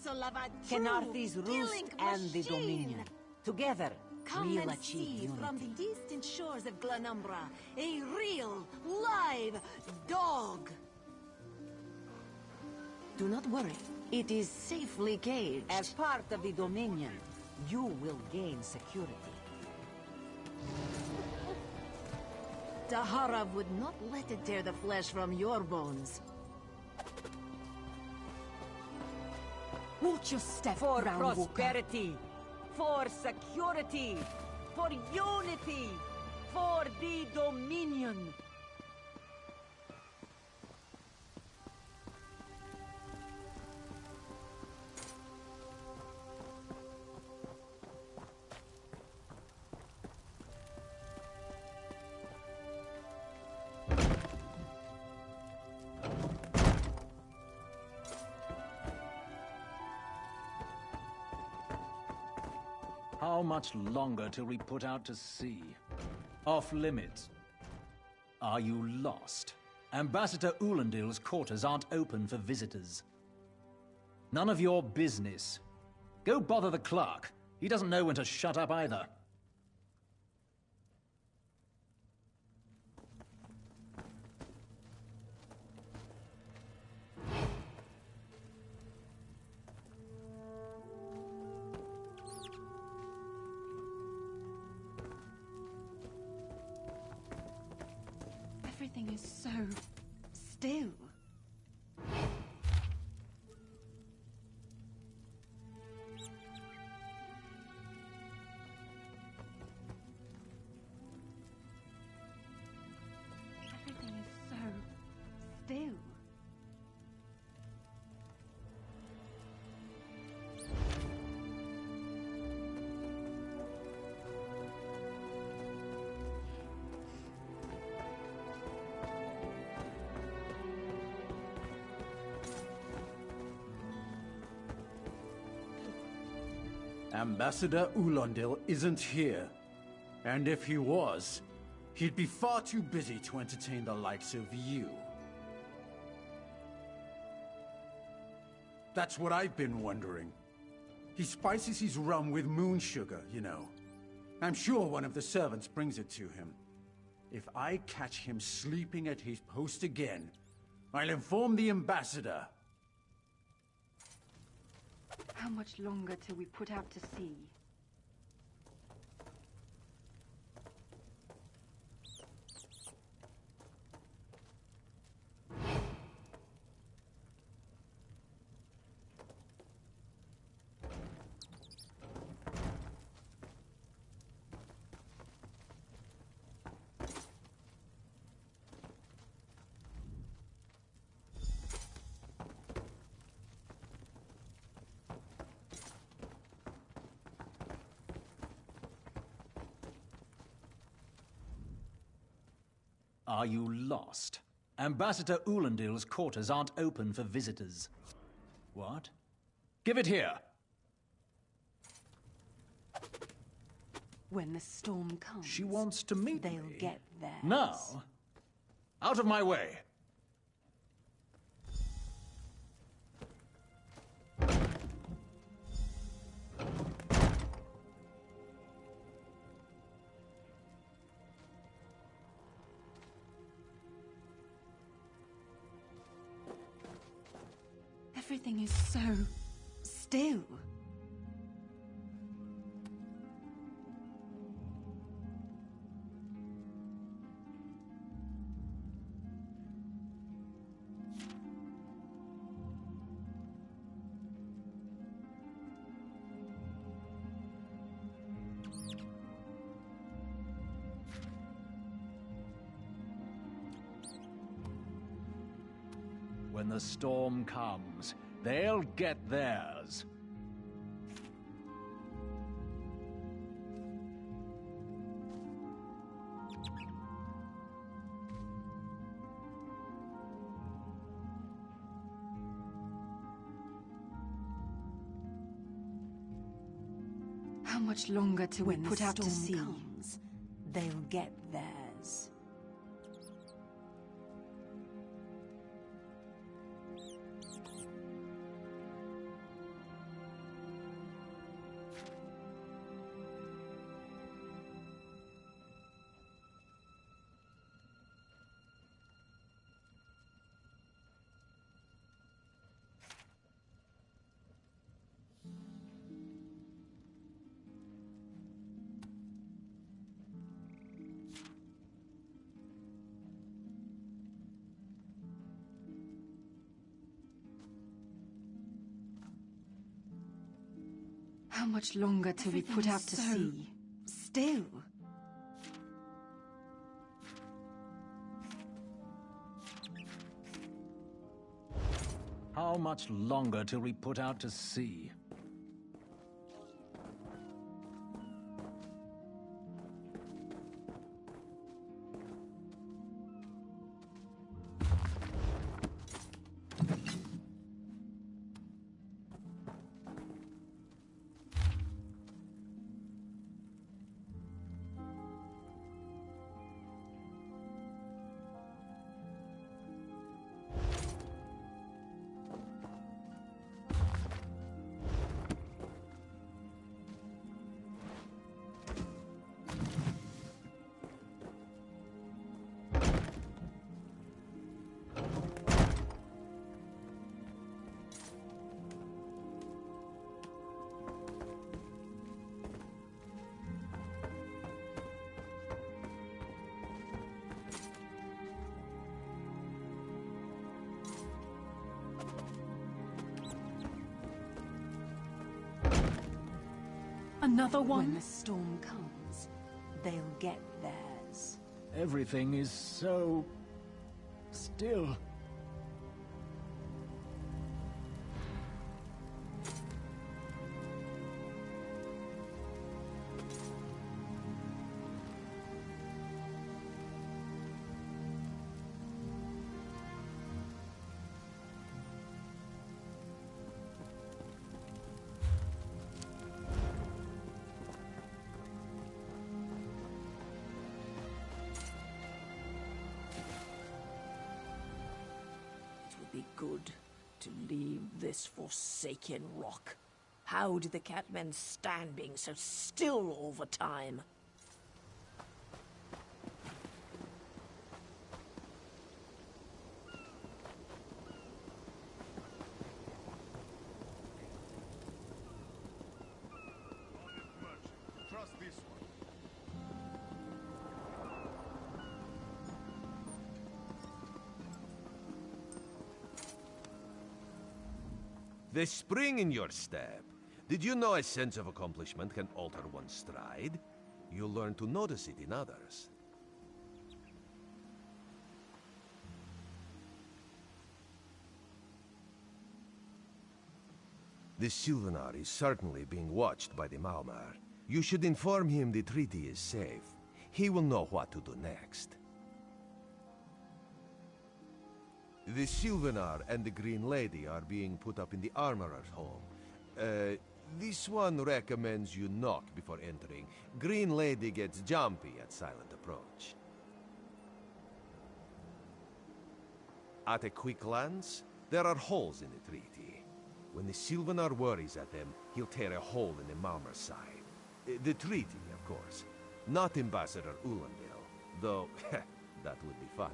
vessel of a true Kenarthi's roost killing and the machine. Dominion. Together, Come we'll and achieve see unity. from the distant shores of Glanumbra a real, live dog. Do not worry. It is safely caged. As part of the Dominion, you will gain security. Dahara would not let it tear the flesh from your bones. Watch your step, For Brown Walker. prosperity, for security, for unity, for the Dominion. How much longer till we put out to sea? Off limits. Are you lost? Ambassador Ulandil's quarters aren't open for visitors. None of your business. Go bother the clerk. He doesn't know when to shut up either. Everything is so still. Everything is so still. Ambassador Ulandil isn't here. And if he was, he'd be far too busy to entertain the likes of you. That's what I've been wondering. He spices his rum with moon sugar, you know. I'm sure one of the servants brings it to him. If I catch him sleeping at his post again, I'll inform the ambassador. How much longer till we put out to sea? Are you lost? Ambassador Ulandil's quarters aren't open for visitors. What? Give it here! When the storm comes, She wants to meet they'll me. get theirs. Now? Out of my way! Everything is so still. When the storm comes, they'll get theirs. How much longer till we put out to sea? Comes, they'll get theirs. How much longer till we put out to sea? Still. How much longer till we put out to sea? Another one? When the storm comes, they'll get theirs. Everything is so... still. Be good to leave this forsaken rock. How do the catmen stand being so still all the time? Trust this one. The spring in your step. Did you know a sense of accomplishment can alter one's stride? You'll learn to notice it in others. The Sylvanar is certainly being watched by the Malmar. You should inform him the treaty is safe. He will know what to do next. The Sylvanar and the Green Lady are being put up in the Armorer's home. This one recommends you knock before entering. Green Lady gets jumpy at silent approach. At a quick glance, there are holes in the treaty. When the Sylvanar worries at them, he'll tear a hole in the Malmar's side. The treaty, of course. Not Ambassador Ulandil, though that would be funny.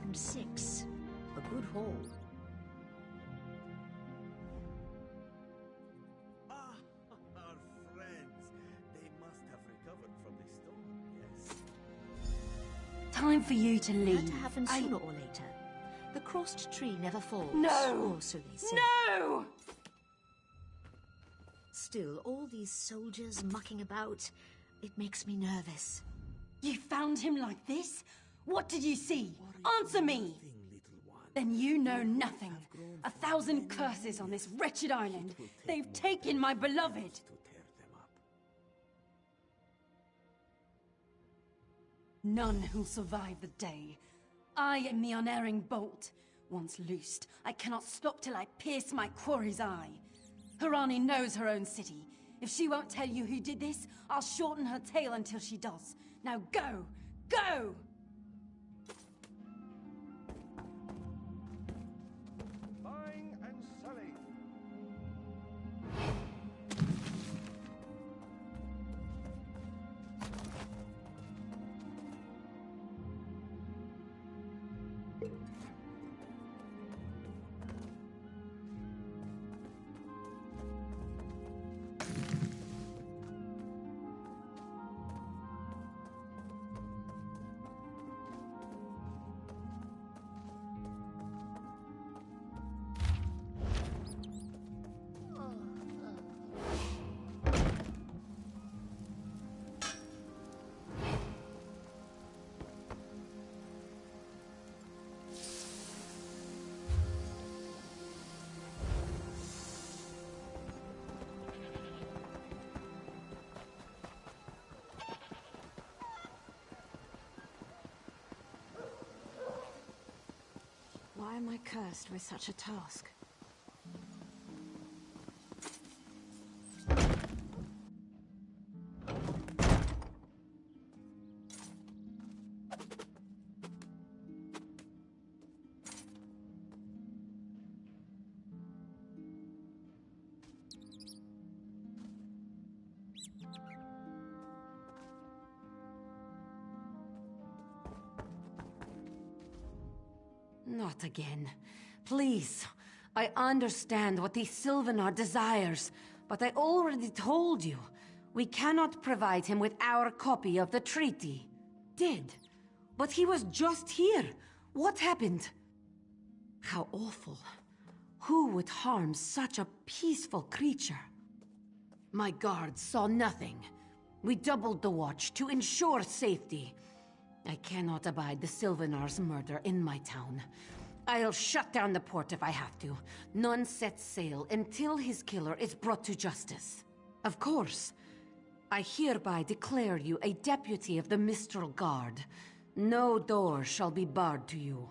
And 6. A good haul. Ah, our friends. They must have recovered from the storm, yes? Time for you to leave. Had to happen sooner or later. The crossed tree never falls. No! Or so they say. No! Still, all these soldiers mucking about, it makes me nervous. You found him like this? What did you see? Answer me! Then you know nothing. 1,000 curses on this wretched island. They've taken my beloved. None who'll survive the day. I am the unerring bolt. Once loosed, I cannot stop till I pierce my quarry's eye. Harani knows her own city. If she won't tell you who did this, I'll shorten her tail until she does. Now go! Go! Buying and selling. cursed with such a task. Not again. Please. I understand what the Sylvanar desires, but I already told you. We cannot provide him with our copy of the treaty. Did. But he was just here. What happened? How awful. Who would harm such a peaceful creature? My guards saw nothing. We doubled the watch to ensure safety. I cannot abide the Sylvanar's murder in my town. I'll shut down the port if I have to. None sets sail until his killer is brought to justice. Of course. I hereby declare you a deputy of the Mistral Guard. No door shall be barred to you.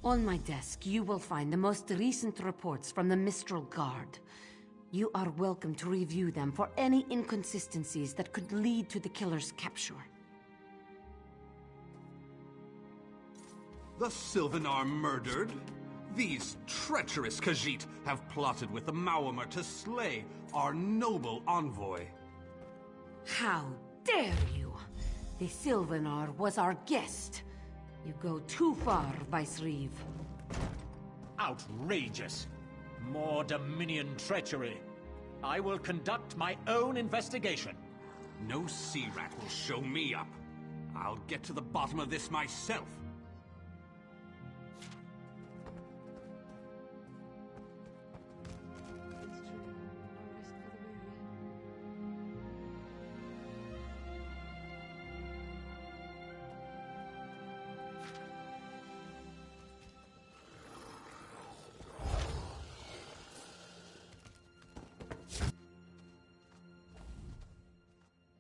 On my desk, you will find the most recent reports from the Mistral Guard. You are welcome to review them for any inconsistencies that could lead to the killer's capture. The Sylvanar murdered? These treacherous Khajiit have plotted with the Maormer to slay our noble envoy. How dare you! The Sylvanar was our guest. You go too far, Vice-Reeve. Outrageous! More Dominion treachery. I will conduct my own investigation. No sea rat will show me up. I'll get to the bottom of this myself.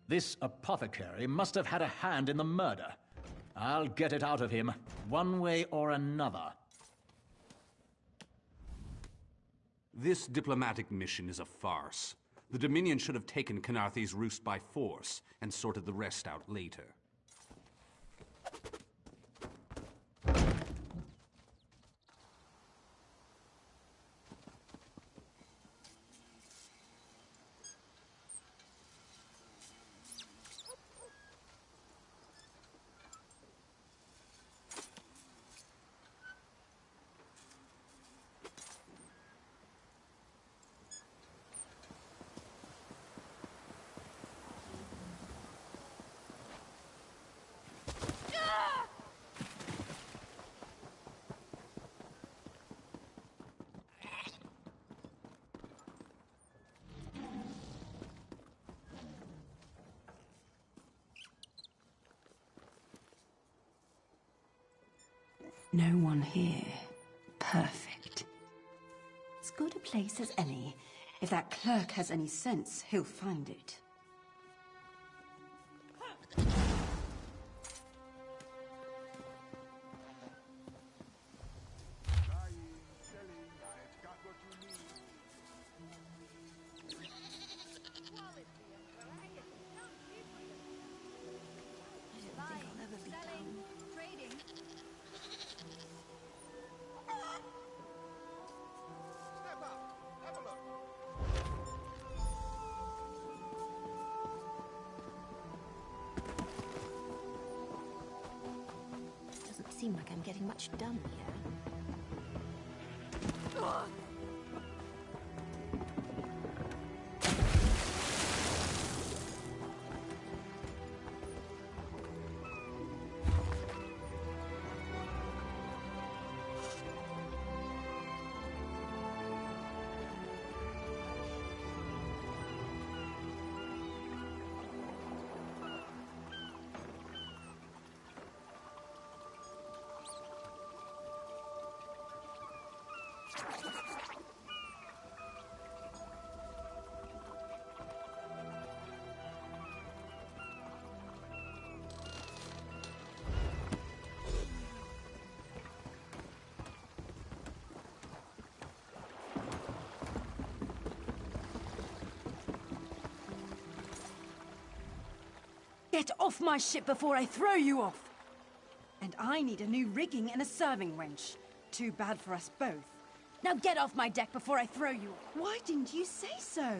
This apothecary must have had a hand in the murder. I'll get it out of him, one way or another. This diplomatic mission is a farce. The Dominion should have taken Khenarthi's roost by force and sorted the rest out later. No one here. Perfect. As good a place as any. If that clerk has any sense, he'll find it. Seem like I'm getting much done here. Get off my ship before I throw you off! And I need a new rigging and a serving wench. Too bad for us both. Now get off my deck before I throw you off. Why didn't you say so?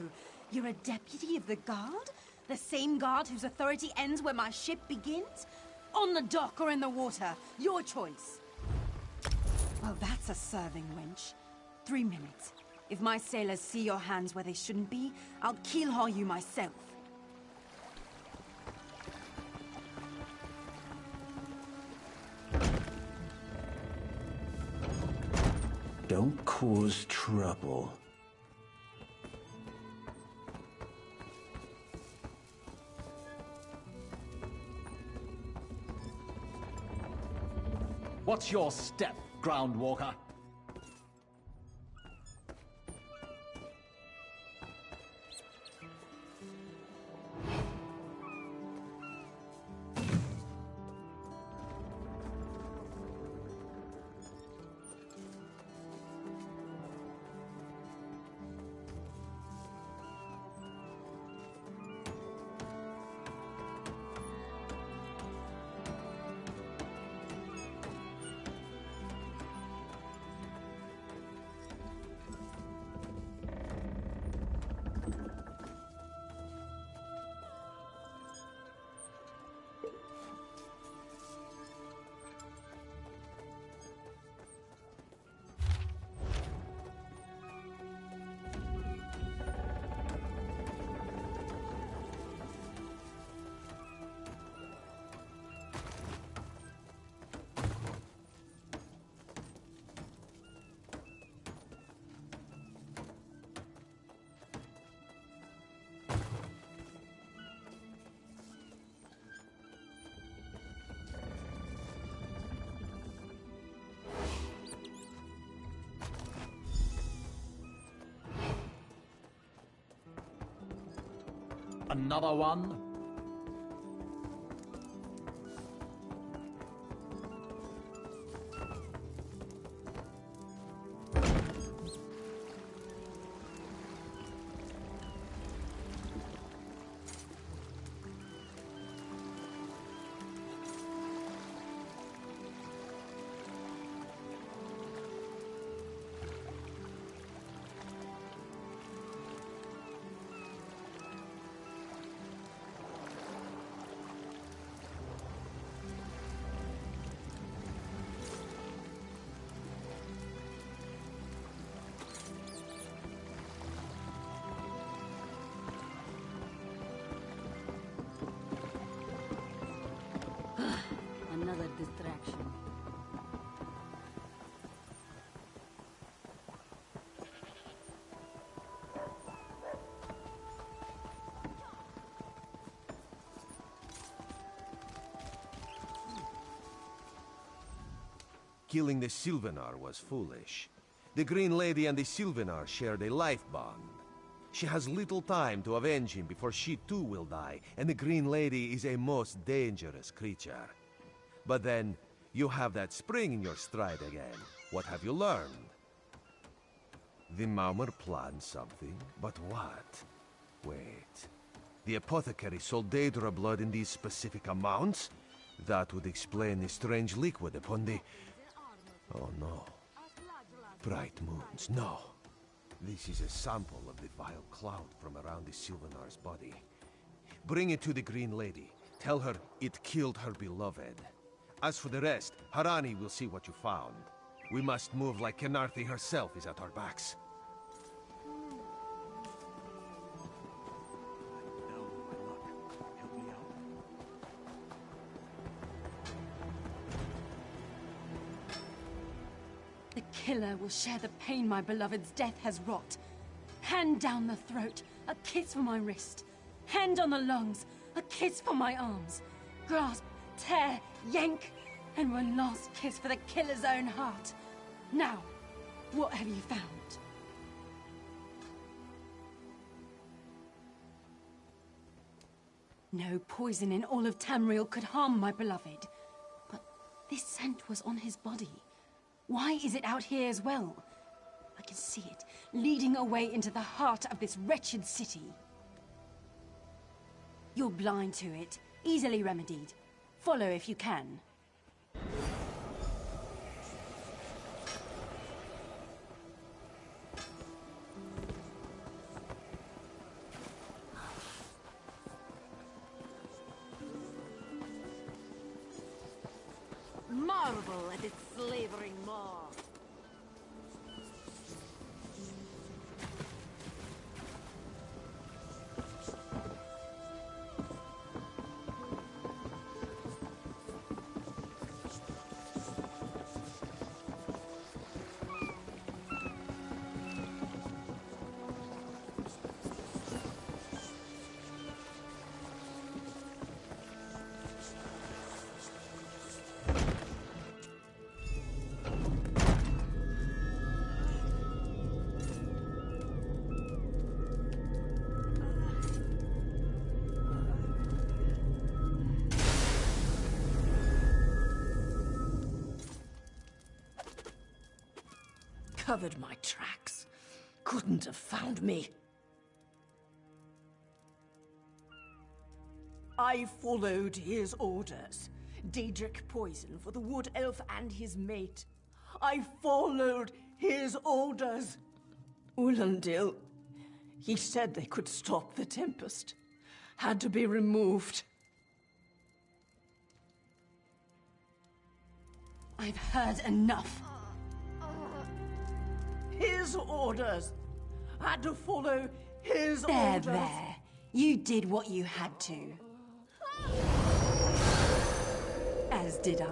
You're a deputy of the guard? The same guard whose authority ends where my ship begins? On the dock or in the water, your choice. Well, that's a serving wench. 3 minutes. If my sailors see your hands where they shouldn't be, I'll keel-haul you myself. Don't cause trouble. What's your step, Groundwalker? Another one? Another distraction. Killing the Sylvanar was foolish. The Green Lady and the Sylvanar shared a life bond. She has little time to avenge him before she too will die, and the Green Lady is a most dangerous creature. But then, you have that spring in your stride again. What have you learned? The Maumar planned something, but what? Wait. The apothecary sold Daedra blood in these specific amounts? That would explain the strange liquid upon the... Oh no. Bright moons, no. This is a sample of the vile cloud from around the Sylvanar's body. Bring it to the Green Lady. Tell her it killed her beloved. As for the rest, Harani will see what you found. We must move like Kenarthi herself is at our backs. The killer will share the pain my beloved's death has wrought. Hand down the throat, a kiss for my wrist. Hand on the lungs, a kiss for my arms. Grasp, tear, yank, and one last kiss for the killer's own heart. Now, what have you found? No poison in all of Tamriel could harm my beloved. But this scent was on his body. Why is it out here as well? I can see it, leading away into the heart of this wretched city. You're blind to it. Easily remedied. Follow if you can. Marvel at its slavering maw. Covered my tracks. Couldn't have found me. I followed his orders. Daedric poison for the wood elf and his mate. I followed his orders. Ulandil, he said they could stop the Tempest. Had to be removed. I've heard enough. His orders. Had to follow his orders. There. You did what you had to. As did I.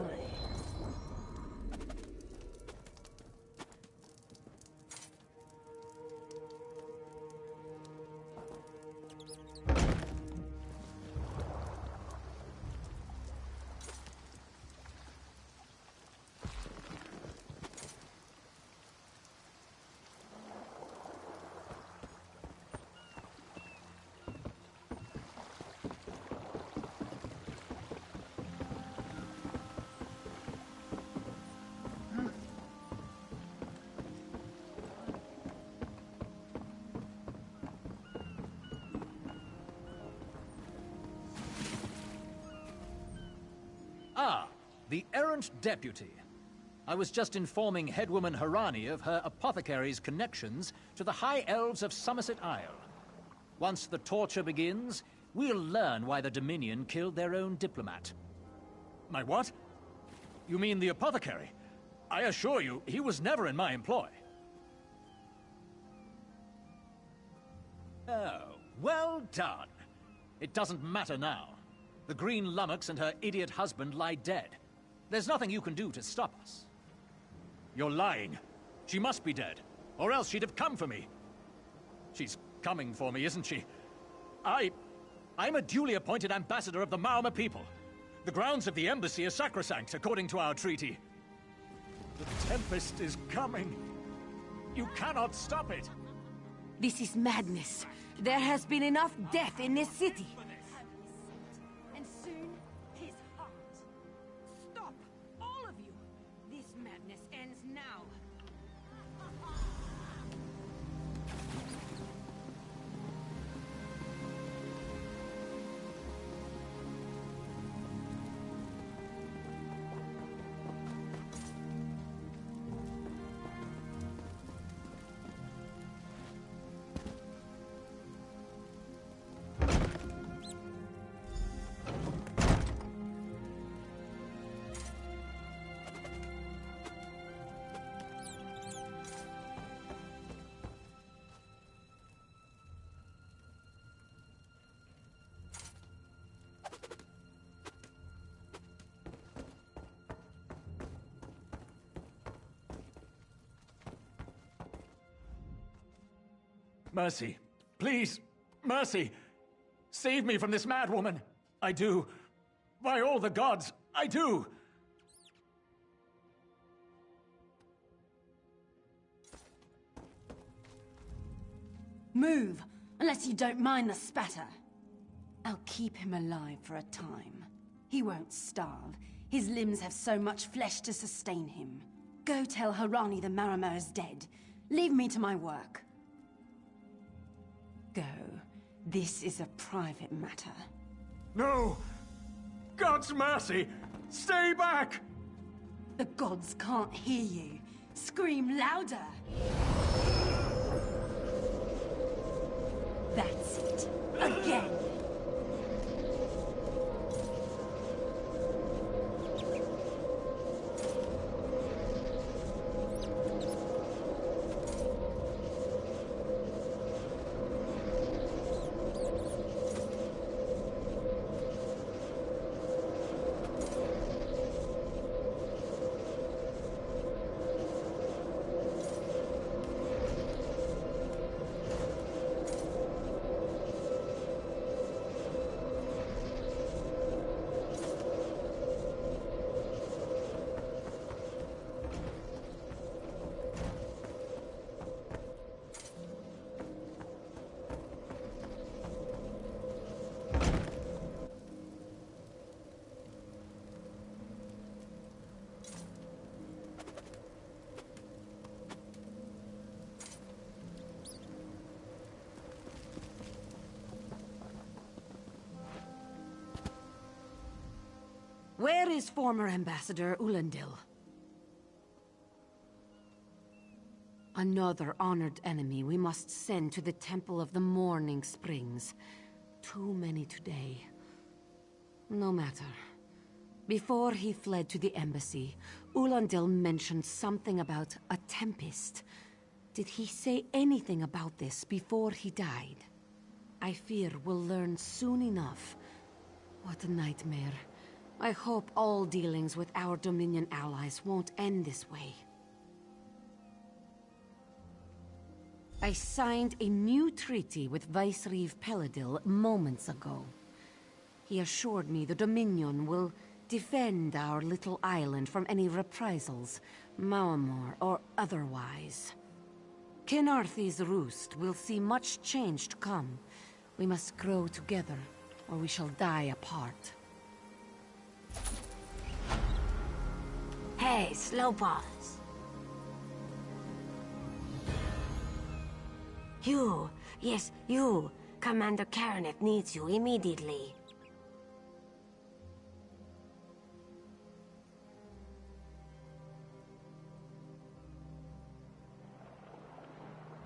Ah, the errant deputy. I was just informing headwoman Harani of her apothecary's connections to the High Elves of Somerset Isle. Once the torture begins, we'll learn why the Dominion killed their own diplomat. My what? You mean the apothecary? I assure you, he was never in my employ. Oh, well done. It doesn't matter now. The Green Lummox and her idiot husband lie dead. There's nothing you can do to stop us. You're lying. She must be dead, or else she'd have come for me. She's coming for me, isn't she? I'm a duly appointed ambassador of the Maormer people. The grounds of the embassy are sacrosanct, according to our treaty. The Tempest is coming. You cannot stop it. This is madness. There has been enough death in this city. And soon, his heart. Stop, all of you. This madness ends now. Mercy. Please. Mercy. Save me from this mad woman. I do. By all the gods, I do. Move, unless you don't mind the spatter. I'll keep him alive for a time. He won't starve. His limbs have so much flesh to sustain him. Go tell Harani the Maormer is dead. Leave me to my work. Go. This is a private matter. No! God's mercy! Stay back! The gods can't hear you. Scream louder! That's it. Again! Where is former Ambassador Ulandil? Another honored enemy we must send to the Temple of the Morning Springs. Too many today. No matter. Before he fled to the embassy, Ulandil mentioned something about a tempest. Did he say anything about this before he died? I fear we'll learn soon enough. What a nightmare. I hope all dealings with our Dominion allies won't end this way. I signed a new treaty with Vicereeve Peladil moments ago. He assured me the Dominion will defend our little island from any reprisals, Maamor or otherwise. Kenarthi's roost will see much change to come. We must grow together, or we shall die apart. Hey, slow pause. You, yes, you. Commander Karaneth needs you immediately.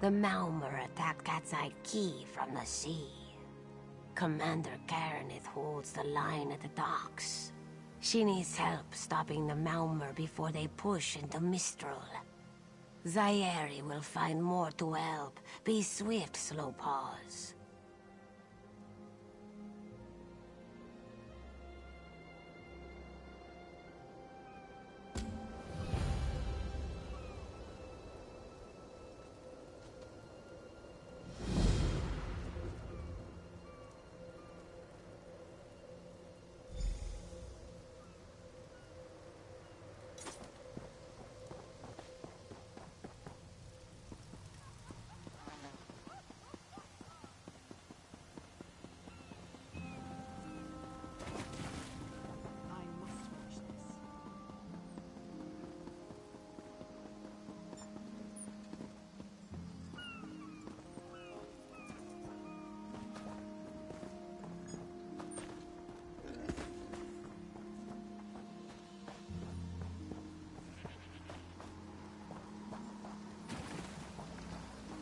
The Maumur attacked Katsai Key from the sea. Commander Karaneth holds the line at the docks. She needs help stopping the Maumur before they push into Mistral. Zairi will find more to help. Be swift, slow pause.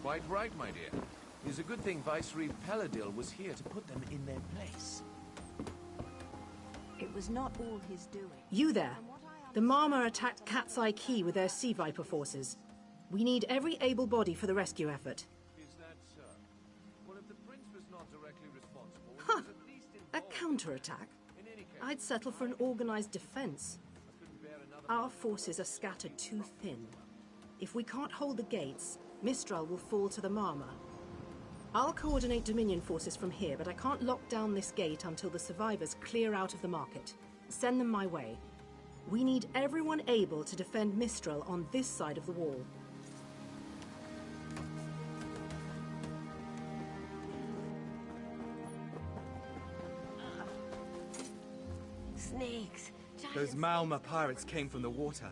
Quite right, my dear. It's a good thing Vicereeve Peladil was here to put them in their place. It was not all his doing. You there. The Marmor attacked Katsai Key with their Sea Viper forces. We need every able body for the rescue effort. Is that so? Well, if the prince was not directly responsible, he Huh! was at least A involved. counterattack? In any case, I'd settle for an organized defense. I couldn't bear another Our forces are scattered too thin. If we can't hold the gates, Mistral will fall to the Marmor. I'll coordinate Dominion forces from here, but I can't lock down this gate until the survivors clear out of the market. Send them my way. We need everyone able to defend Mistral on this side of the wall. Snakes. Those Malma pirates came from the water.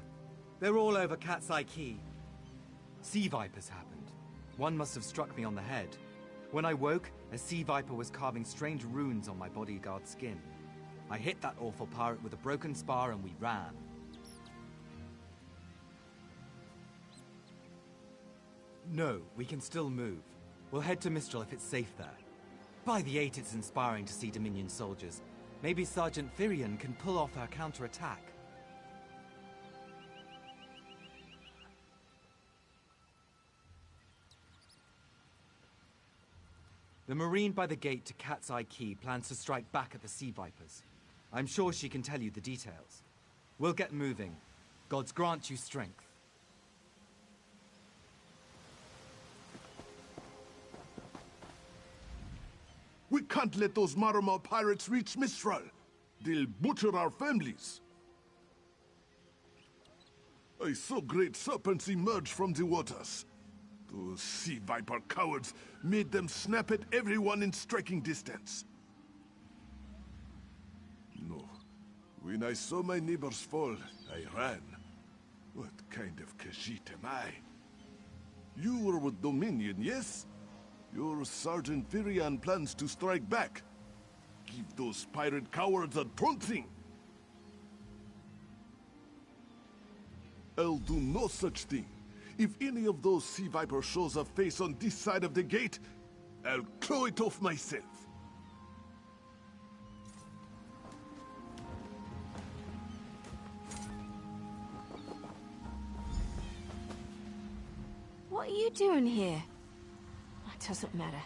They're all over Katsai Key. Sea vipers happened. One must have struck me on the head. When I woke, a sea viper was carving strange runes on my bodyguard's skin. I hit that awful pirate with a broken spar and we ran. No, we can still move. We'll head to Mistral if it's safe there. By the 8, it's inspiring to see Dominion soldiers. Maybe Sergeant Firion can pull off our counterattack. The Marine by the gate to Cat's Eye Key plans to strike back at the Sea Vipers. I'm sure she can tell you the details. We'll get moving. Gods grant you strength. We can't let those Marama pirates reach Mistral. They'll butcher our families. I saw great serpents emerge from the waters. Those sea viper cowards made them snap at everyone in striking distance. No. When I saw my neighbors fall, I ran. What kind of Khajiit am I? You were with Dominion, yes? Your Sergeant Firion plans to strike back. Give those pirate cowards a trouncing. I'll do no such thing. If any of those sea vipers shows a face on this side of the gate, I'll claw it off myself. What are you doing here? It doesn't matter.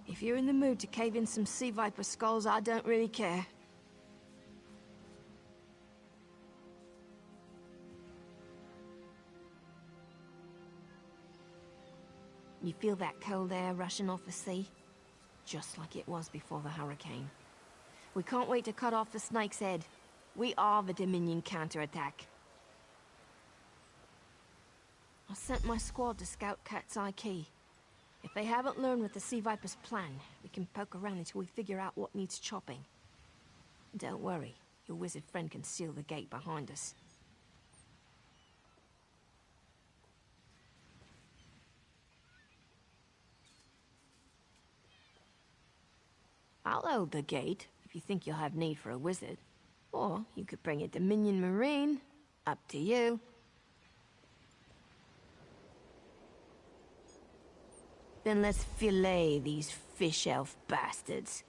If you're in the mood to cave in some sea viper skulls, I don't really care. You feel that cold air rushing off the sea? Just like it was before the hurricane. We can't wait to cut off the snake's head. We are the Dominion counterattack. I sent my squad to scout Cat's Eye Key. If they haven't learned what the Sea Viper's plan, we can poke around until we figure out what needs chopping. Don't worry, your wizard friend can seal the gate behind us. I'll hold the gate, if you think you'll have need for a wizard. Or you could bring a Dominion Marine. Up to you. Then let's fillet these fish elf bastards.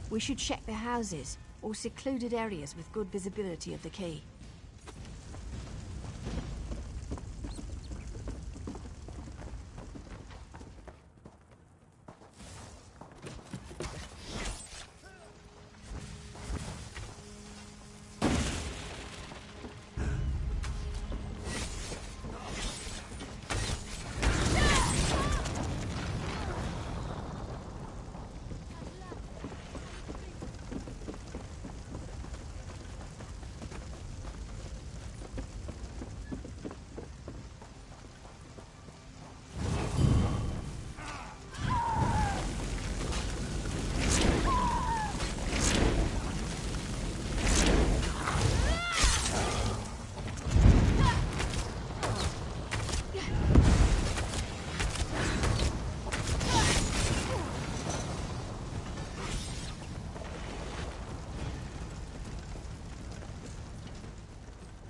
We should check the houses, or secluded areas with good visibility of the key.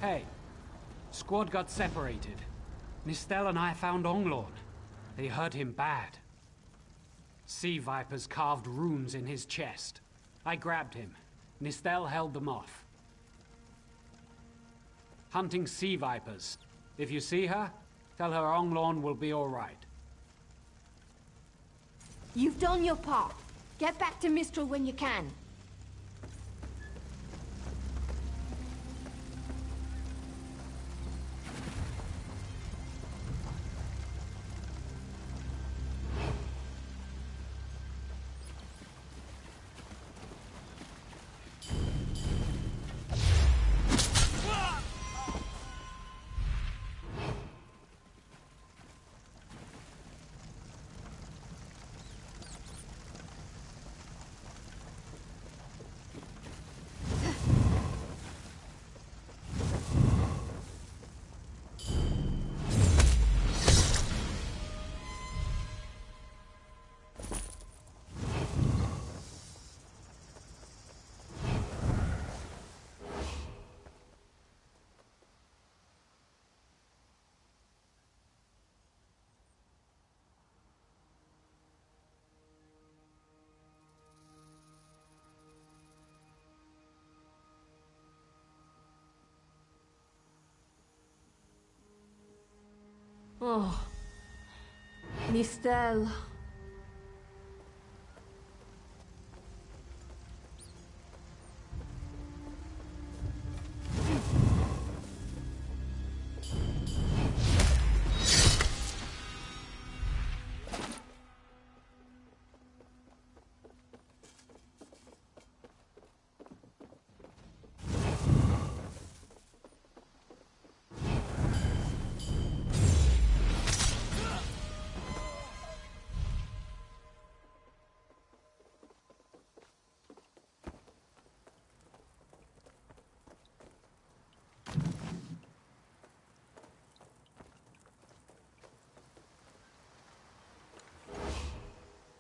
Hey, squad got separated. Nistel and I found Onglorn. They hurt him bad. Sea vipers carved runes in his chest. I grabbed him. Nistel held them off. Hunting sea vipers. If you see her, tell her Onglorn will be all right. You've done your part. Get back to Mistral when you can. Oh, Nistel.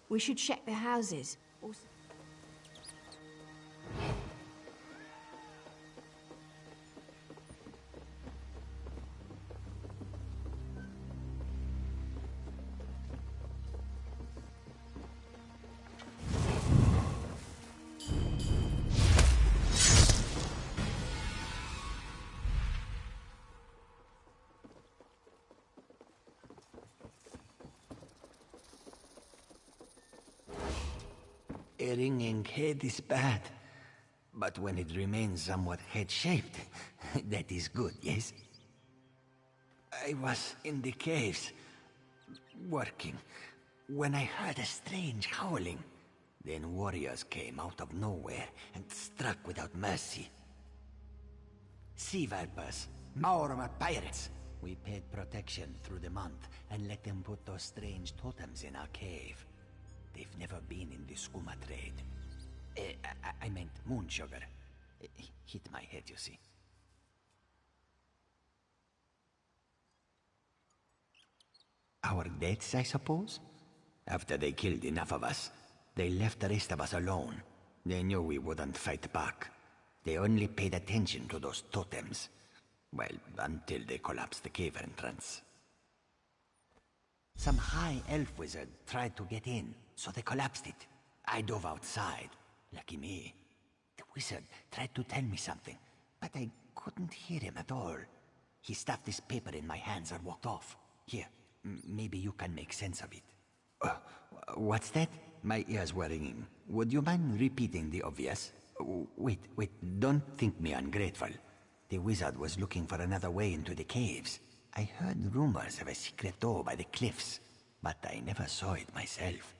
We should check the houses. A ringing head is bad, but when it remains somewhat head-shaped, that is good, yes? I was in the caves, working, when I heard a strange howling. Then warriors came out of nowhere and struck without mercy. Sea vipers, Maorma pirates. We paid protection through the month and let them put those strange totems in our cave. They've never been in the skooma trade. I meant moon sugar. Hit my head, you see. Our deaths, I suppose? After they killed enough of us, they left the rest of us alone. They knew we wouldn't fight back. They only paid attention to those totems. Well, until they collapsed the cave entrance. Some high elf wizard tried to get in, so they collapsed it. I dove outside. Lucky me. The wizard tried to tell me something, but I couldn't hear him at all. He stuffed this paper in my hands and walked off. Here, maybe you can make sense of it. What's that? My ears were ringing. Would you mind repeating the obvious? Wait, don't think me ungrateful. The wizard was looking for another way into the caves. I heard rumors of a secret door by the cliffs, but I never saw it myself.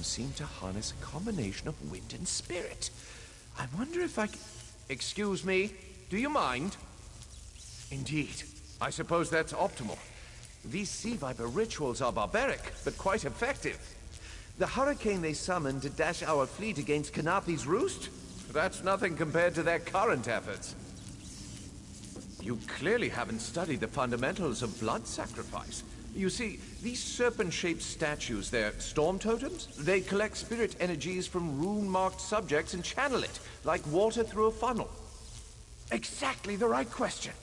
Seem to harness a combination of wind and spirit. I wonder if I c... Excuse me, do you mind? Indeed. I suppose that's optimal. These Sea Viper rituals are barbaric, but quite effective. The hurricane they summoned to dash our fleet against Kanafi's roost? That's nothing compared to their current efforts. You clearly haven't studied the fundamentals of blood sacrifice. You see, these serpent-shaped statues, they're storm totems. They collect spirit energies from rune-marked subjects and channel it, like water through a funnel. Exactly the right question.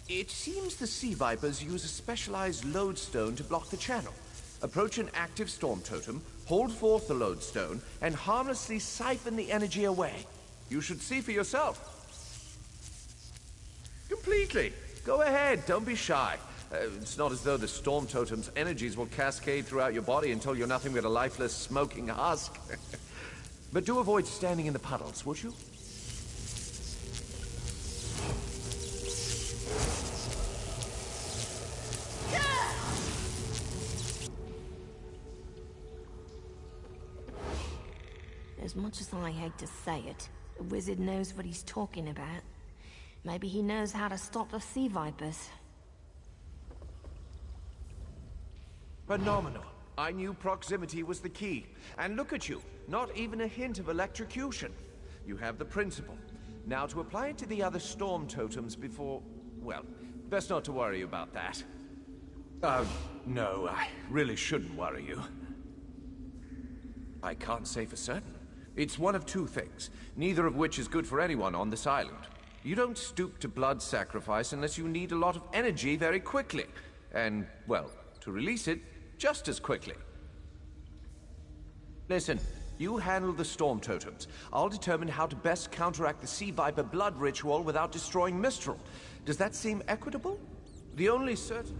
It seems the Sea Vipers use a specialized lodestone to block the channel. Approach an active storm totem, hold forth the lodestone, and harmlessly siphon the energy away. You should see for yourself. Completely. Go ahead, don't be shy. It's not as though the storm totem's energies will cascade throughout your body until you're nothing but a lifeless, smoking husk. But do avoid standing in the puddles, would you? As much as I hate to say it, the wizard knows what he's talking about. Maybe he knows how to stop the Sea Vipers. Phenomenal. I knew proximity was the key. And look at you, not even a hint of electrocution. You have the principle. Now to apply it to the other storm totems before... well, best not to worry about that. No, I really shouldn't worry you. I can't say for certain. It's one of two things, neither of which is good for anyone on this island. You don't stoop to blood sacrifice unless you need a lot of energy very quickly. And, well, to release it, just as quickly. Listen, you handle the storm totems. I'll determine how to best counteract the Sea Viper blood ritual without destroying Mistral. Does that seem equitable? The only certain...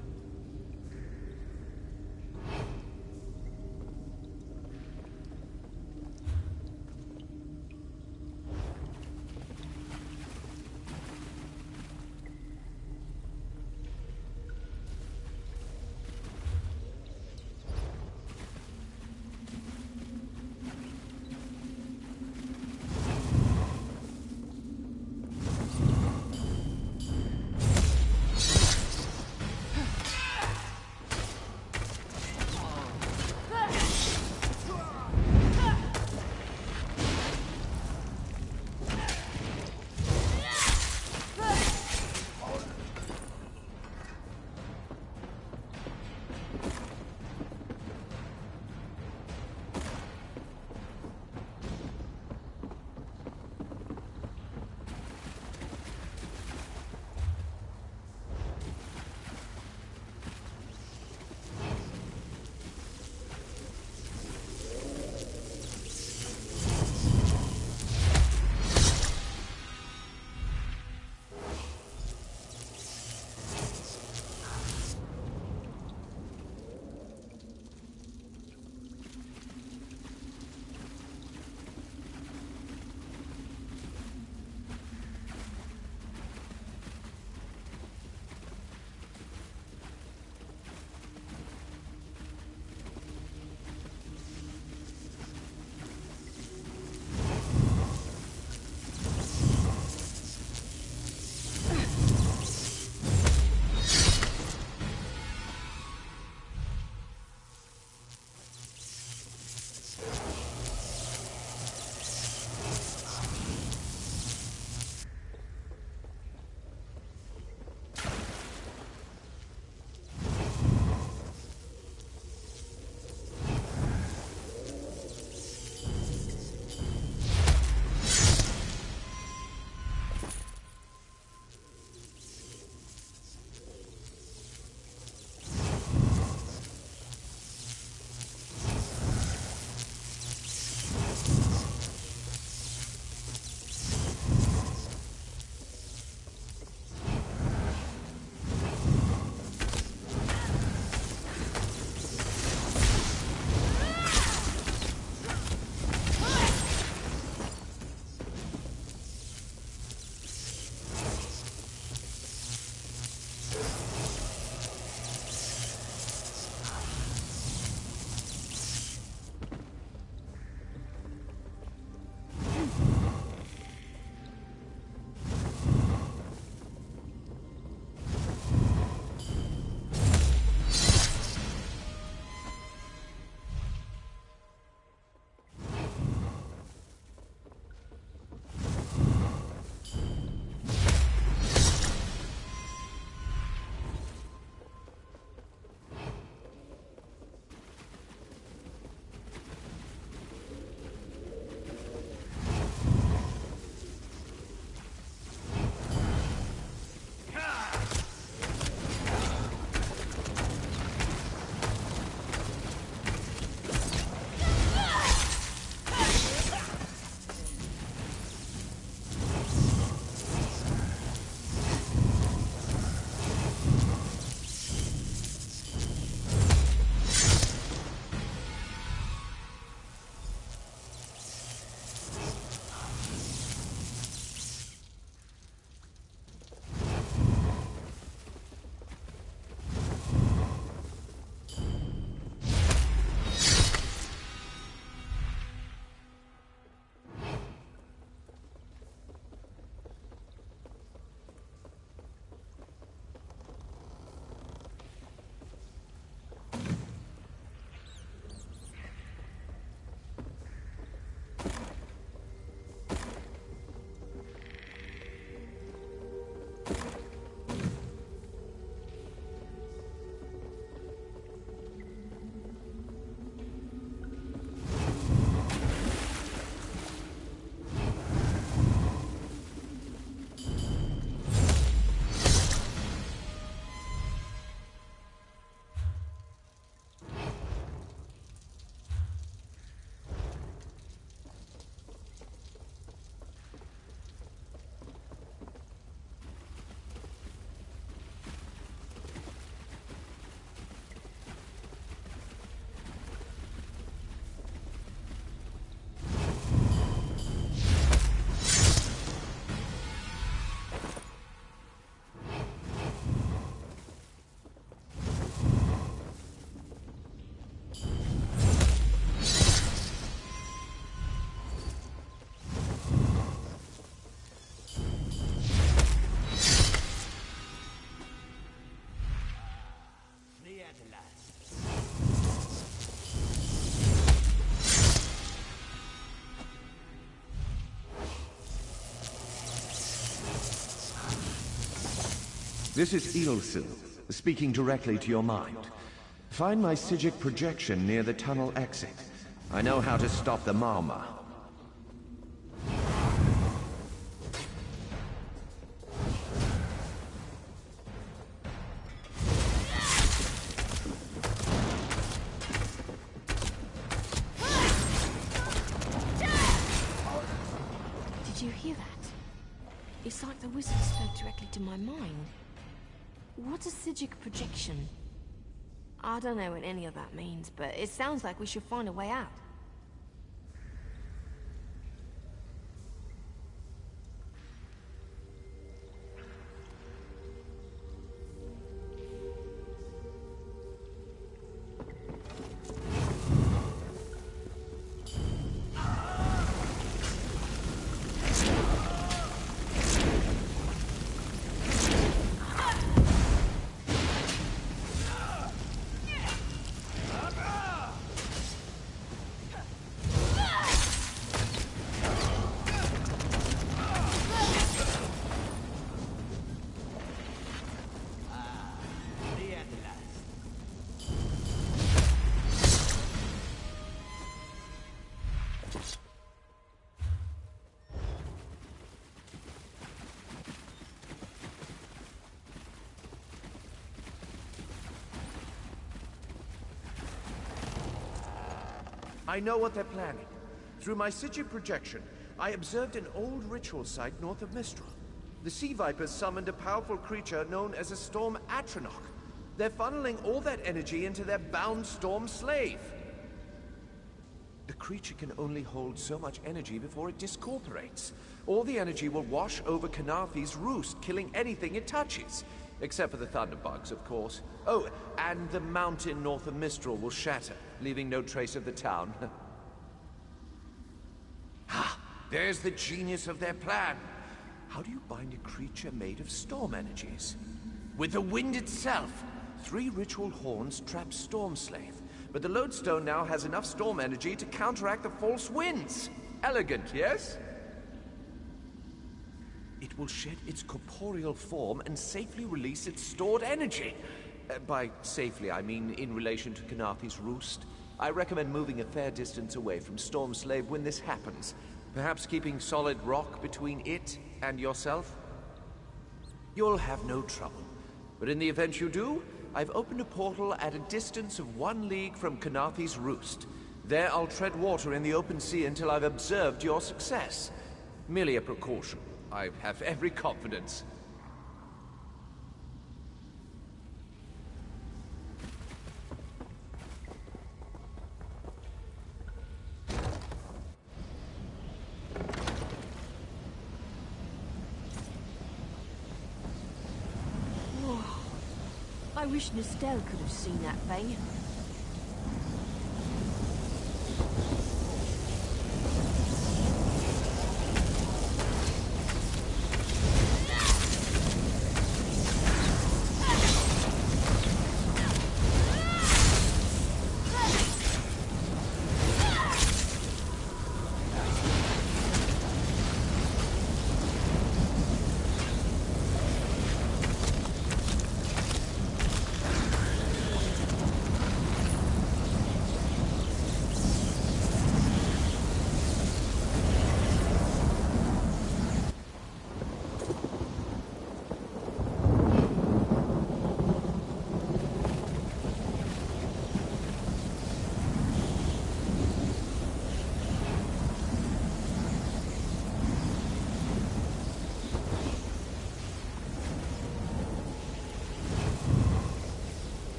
This is Ilsil, speaking directly to your mind. Find my Psijic projection near the tunnel exit. I know how to stop the Marma. Did you hear that? It's like the wizard spoke directly to my mind. What's a Psijic projection? I don't know what any of that means, but it sounds like we should find a way out. I know what they're planning. Through my Psijic projection, I observed an old ritual site north of Mistral. The Sea Vipers summoned a powerful creature known as a Storm Atronach. They're funneling all that energy into their bound Storm Slave. The creature can only hold so much energy before it discorporates. All the energy will wash over Canarthi's roost, killing anything it touches. Except for the thunderbugs, of course. Oh, and the mountain north of Mistral will shatter, leaving no trace of the town. Ah, there's the genius of their plan. How do you bind a creature made of storm energies? With the wind itself. 3 ritual horns trap Storm Slave, but the lodestone now has enough storm energy to counteract the false winds. Elegant, yes? It will shed its corporeal form and safely release its stored energy. By safely, I mean in relation to Canarthi's roost. I recommend moving a fair distance away from Storm Slave when this happens. Perhaps keeping solid rock between it and yourself? You'll have no trouble. But in the event you do, I've opened a portal at a distance of 1 league from Canarthi's roost. There I'll tread water in the open sea until I've observed your success. Merely a precaution. I have every confidence. Whoa. I wish Nistel could have seen that thing.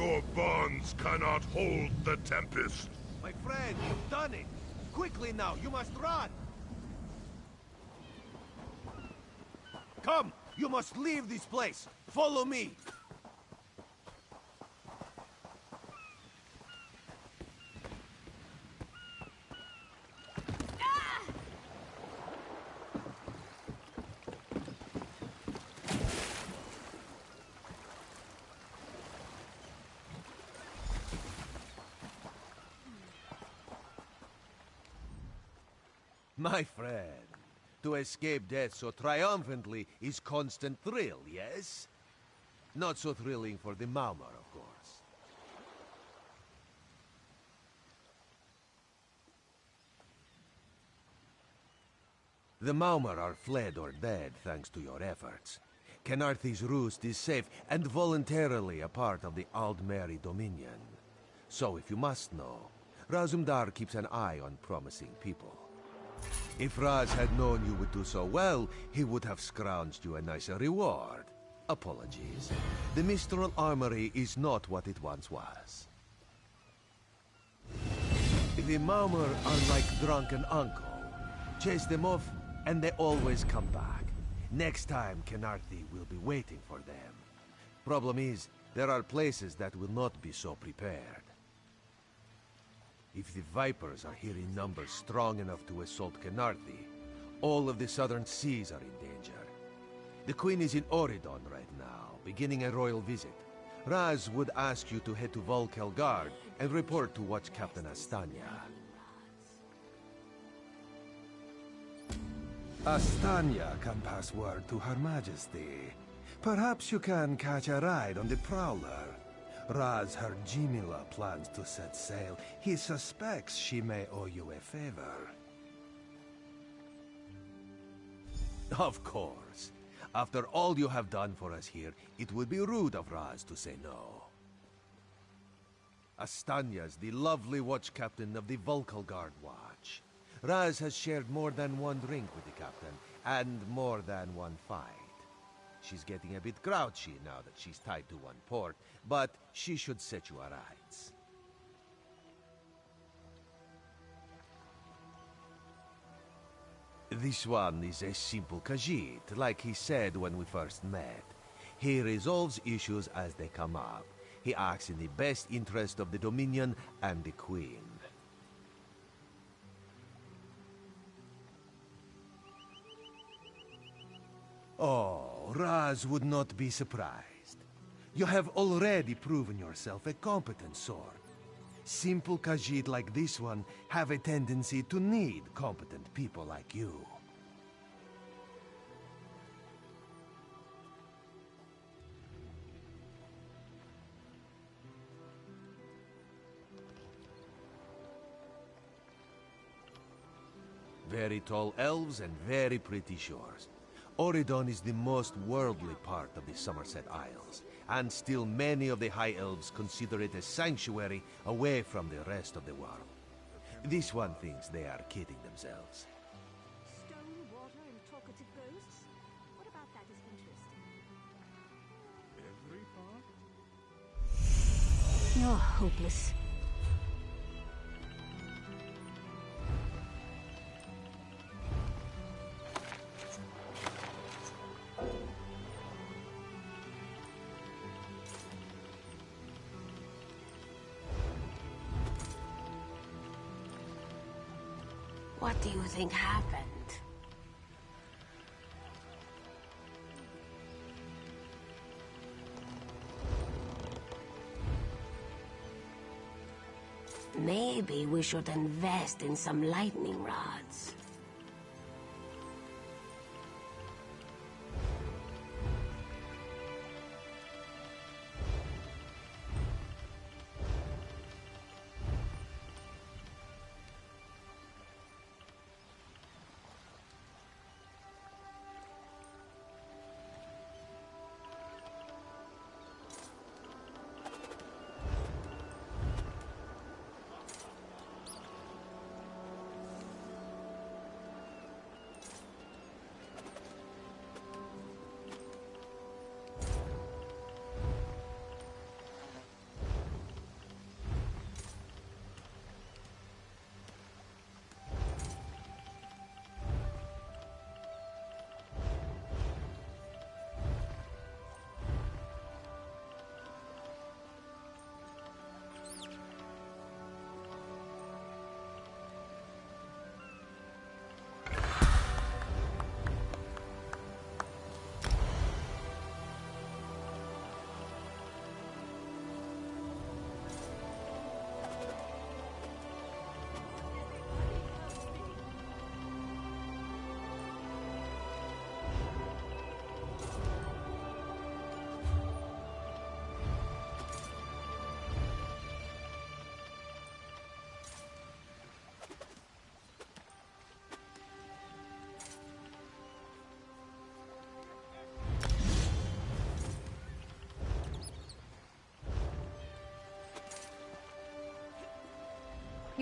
Your bonds cannot hold the Tempest. My friend, you've done it! Quickly now, you must run! Come! You must leave this place! Follow me! My friend, to escape death so triumphantly is constant thrill, yes? Not so thrilling for the Maumar, of course. The Maumar are fled or dead thanks to your efforts. Kenarthi's roost is safe and voluntarily a part of the Aldmeri Dominion. So if you must know, Razumdar keeps an eye on promising people. If Raz had known you would do so well, he would have scrounged you a nicer reward. Apologies. The Mistral Armory is not what it once was. The Maumar are like drunken uncle. Chase them off, and they always come back. Next time, Kenarthi will be waiting for them. Problem is, there are places that will not be so prepared. If the Vipers are here in numbers strong enough to assault Kenarthi, all of the southern seas are in danger. The Queen is in Oridon right now, beginning a royal visit. Raz would ask you to head to Volkelgard and report to Watch Captain Astanya. Astanya can pass word to Her Majesty. Perhaps you can catch a ride on the Prowler. Raz her Jimila plans to set sail. He suspects she may owe you a favor. Of course. After all you have done for us here, it would be rude of Raz to say no. Astanya's the lovely watch captain of the Volkelgard Watch. Raz has shared more than one drink with the captain, and more than one fight. She's getting a bit grouchy now that she's tied to one port, but she should set you aright. This one is a simple Khajiit, like he said when we first met. He resolves issues as they come up. He acts in the best interest of the Dominion and the Queen. Oh, Raz would not be surprised. You have already proven yourself a competent sword. Simple Khajiit like this one have a tendency to need competent people like you. Very tall elves and very pretty shores. Oridon is the most worldly part of the Somerset Isles, and still many of the High Elves consider it a sanctuary away from the rest of the world. This one thinks they are kidding themselves. Stone, water, and talkative ghosts? What about that is interesting? Every part? You're hopeless. What do you think happened? Maybe we should invest in some lightning rods.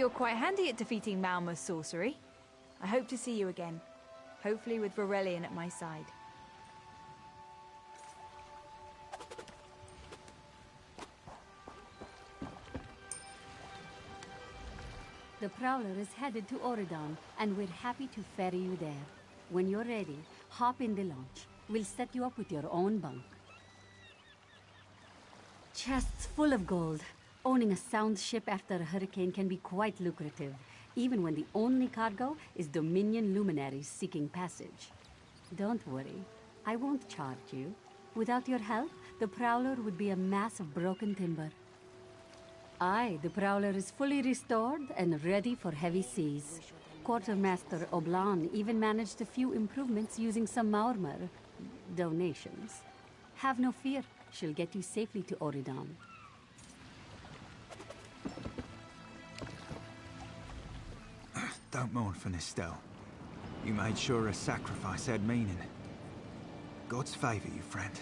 You're quite handy at defeating Malma's sorcery. I hope to see you again. Hopefully with Varelian at my side. The Prowler is headed to Oridon, and we're happy to ferry you there. When you're ready, hop in the launch. We'll set you up with your own bunk. Chests full of gold. Owning a sound ship after a hurricane can be quite lucrative, even when the only cargo is Dominion luminaries seeking passage. Don't worry, I won't charge you. Without your help, the Prowler would be a mass of broken timber. Aye, the Prowler is fully restored and ready for heavy seas. Quartermaster Oblan even managed a few improvements using some Maurmer donations. Have no fear, she'll get you safely to Oridon. Don't mourn for Nistel. You made sure her sacrifice had meaning. God's favor you, friend.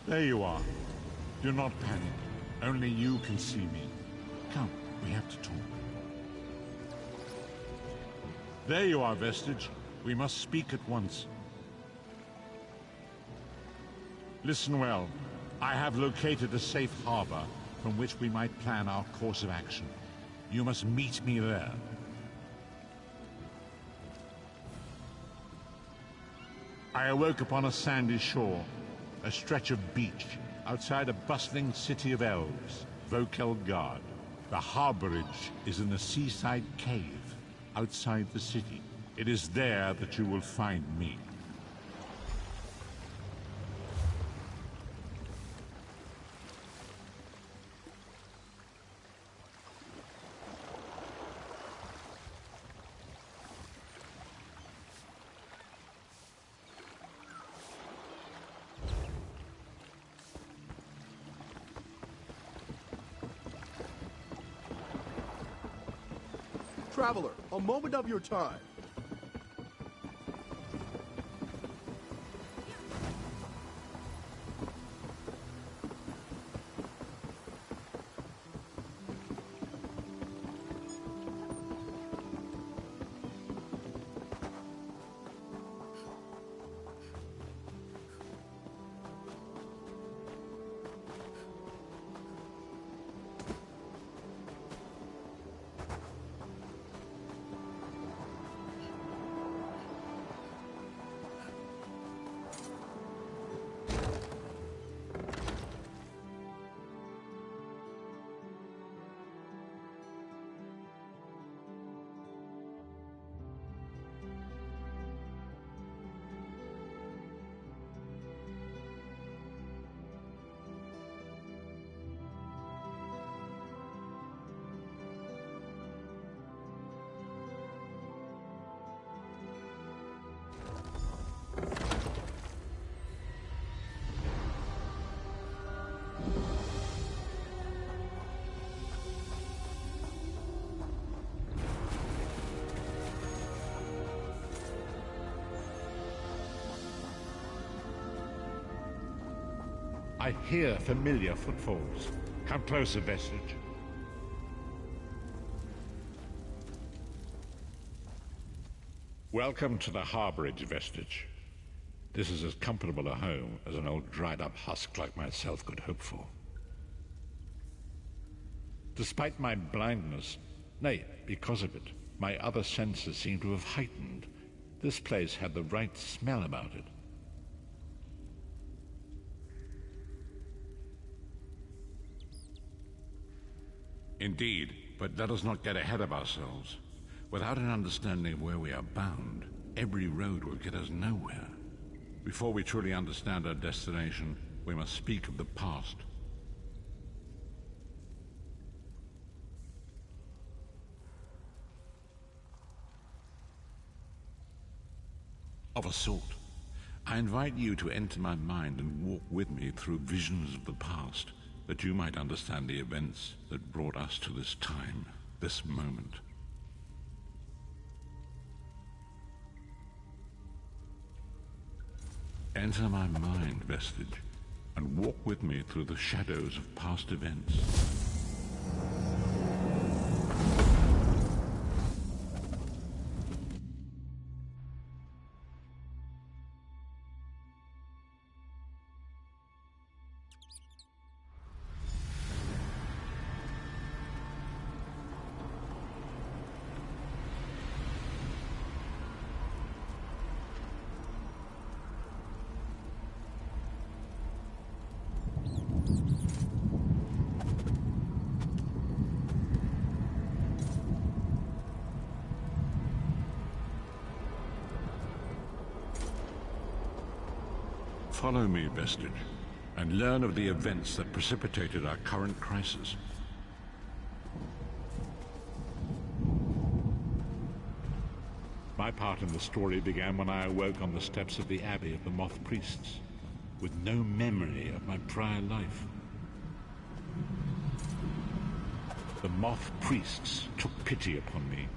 There you are. Do not panic. Only you can see me. Come, we have to talk. There you are, Vestige. We must speak at once. Listen well. I have located a safe harbor from which we might plan our course of action. You must meet me there. I awoke upon a sandy shore, a stretch of beach, outside a bustling city of elves, Vokelgard. The harborage is in a seaside cave, outside the city. It is there that you will find me. Traveler, a moment of your time. I hear familiar footfalls. Come closer, Vestige. Welcome to the harborage, Vestige. This is as comfortable a home as an old dried-up husk like myself could hope for. Despite my blindness, nay, because of it, my other senses seem to have heightened. This place had the right smell about it. Indeed, but let us not get ahead of ourselves. Without an understanding of where we are bound, every road will get us nowhere. Before we truly understand our destination, we must speak of the past. Of a sort. I invite you to enter my mind and walk with me through visions of the past, that you might understand the events that brought us to this time, this moment. Enter my mind, Vestige, and walk with me through the shadows of past events. Follow me, Vestige, and learn of the events that precipitated our current crisis. My part in the story began when I awoke on the steps of the Abbey of the Moth Priests, with no memory of my prior life. The Moth Priests took pity upon me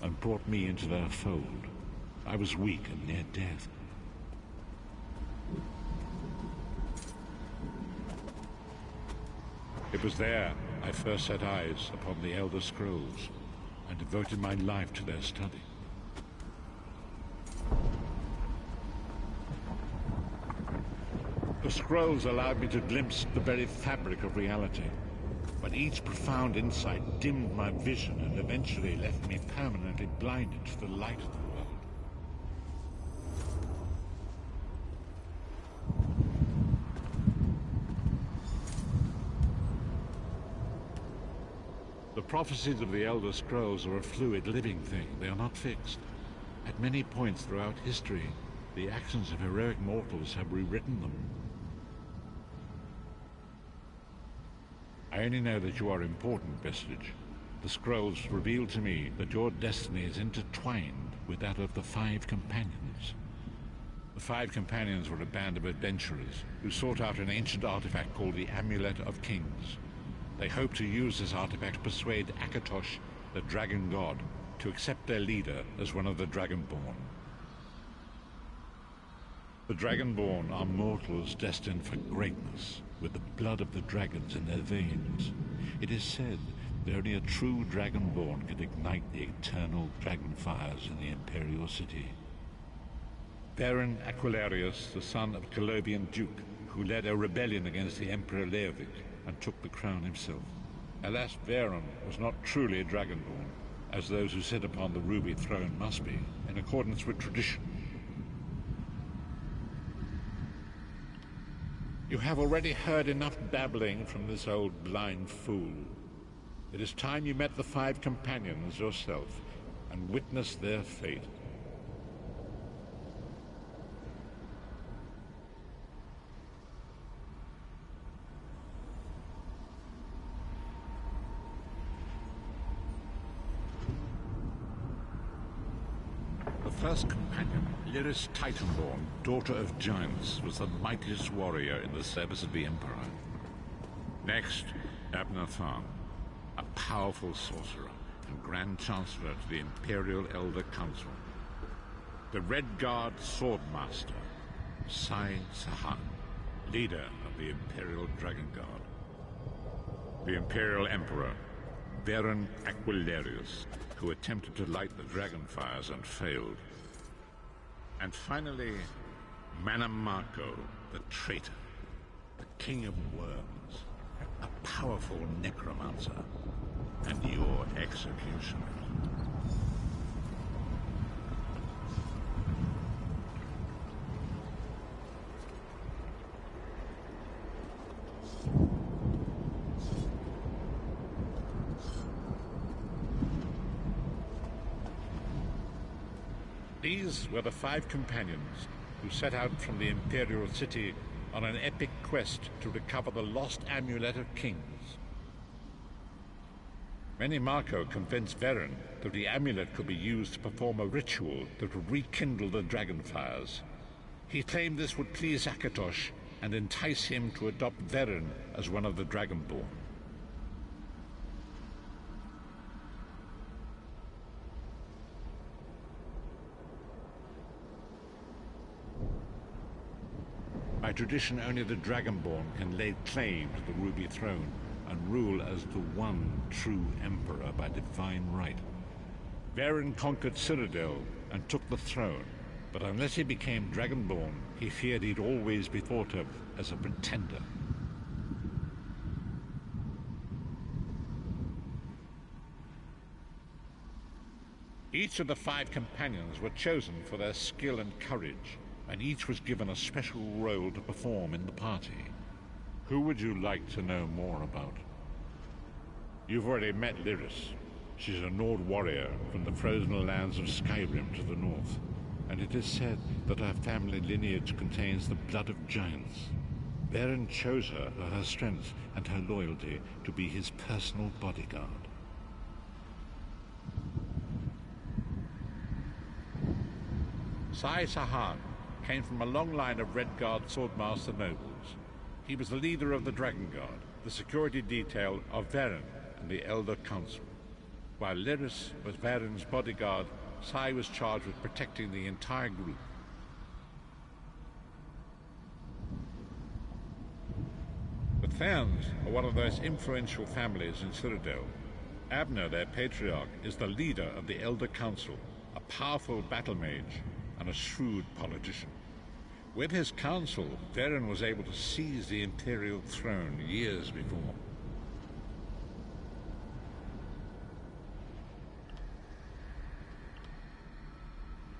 and brought me into their fold. I was weak and near death. It was there I first set eyes upon the Elder Scrolls and devoted my life to their study. The scrolls allowed me to glimpse the very fabric of reality, but each profound insight dimmed my vision and eventually left me permanently blinded to the light of the world. The prophecies of the Elder Scrolls are a fluid, living thing. They are not fixed. At many points throughout history, the actions of heroic mortals have rewritten them. I only know that you are important, Vestige. The scrolls reveal to me that your destiny is intertwined with that of the Five Companions. The Five Companions were a band of adventurers who sought out an ancient artifact called the Amulet of Kings. They hoped to use this artifact to persuade Akatosh, the Dragon God, to accept their leader as one of the Dragonborn. The Dragonborn are mortals destined for greatness, with the blood of the dragons in their veins. It is said that only a true Dragonborn can ignite the eternal dragon fires in the Imperial City. Baron Aquilarius, the son of Colovian Duke, who led a rebellion against the Emperor Leovic and took the crown himself. Alas, Veron was not truly a Dragonborn, as those who sit upon the ruby throne must be, in accordance with tradition. You have already heard enough babbling from this old blind fool. It is time you met the Five Companions yourself and witnessed their fate. The first companion, Lyris Titanborn, daughter of giants, was the mightiest warrior in the service of the Emperor. Next, Abner Tharn, a powerful sorcerer and Grand Chancellor to the Imperial Elder Council. The Red Guard Swordmaster, Sai Sahan, leader of the Imperial Dragon Guard. The Imperial Emperor, Baron Aquilarius, who attempted to light the dragon fires and failed. And finally, Manamarco, the traitor, the King of Worms, a powerful necromancer, and your executioner. These were the 5 companions who set out from the Imperial City on an epic quest to recover the lost Amulet of Kings. Menimarco convinced Veren that the amulet could be used to perform a ritual that would rekindle the dragonfires. He claimed this would please Akatosh and entice him to adopt Veren as one of the Dragonborn. By tradition, only the Dragonborn can lay claim to the Ruby Throne and rule as the one true Emperor by divine right. Veren conquered Cyrodiil and took the throne, but unless he became Dragonborn, he feared he'd always be thought of as a pretender. Each of the 5 companions were chosen for their skill and courage, and each was given a special role to perform in the party. Who would you like to know more about? You've already met Lyris. She's a Nord warrior from the frozen lands of Skyrim to the north, and it is said that her family lineage contains the blood of giants. Veren chose her for her strength and her loyalty to be his personal bodyguard. Sai Sahan came from a long line of Red Guard swordmaster nobles. He was the leader of the Dragon Guard, the security detail of Veren and the Elder Council. While Lyris was Veren's bodyguard, Sai was charged with protecting the entire group. The Therns are one of the most influential families in Cyrodiil. Abner, their patriarch, is the leader of the Elder Council, a powerful battle mage and a shrewd politician. With his council, Veren was able to seize the Imperial throne years before.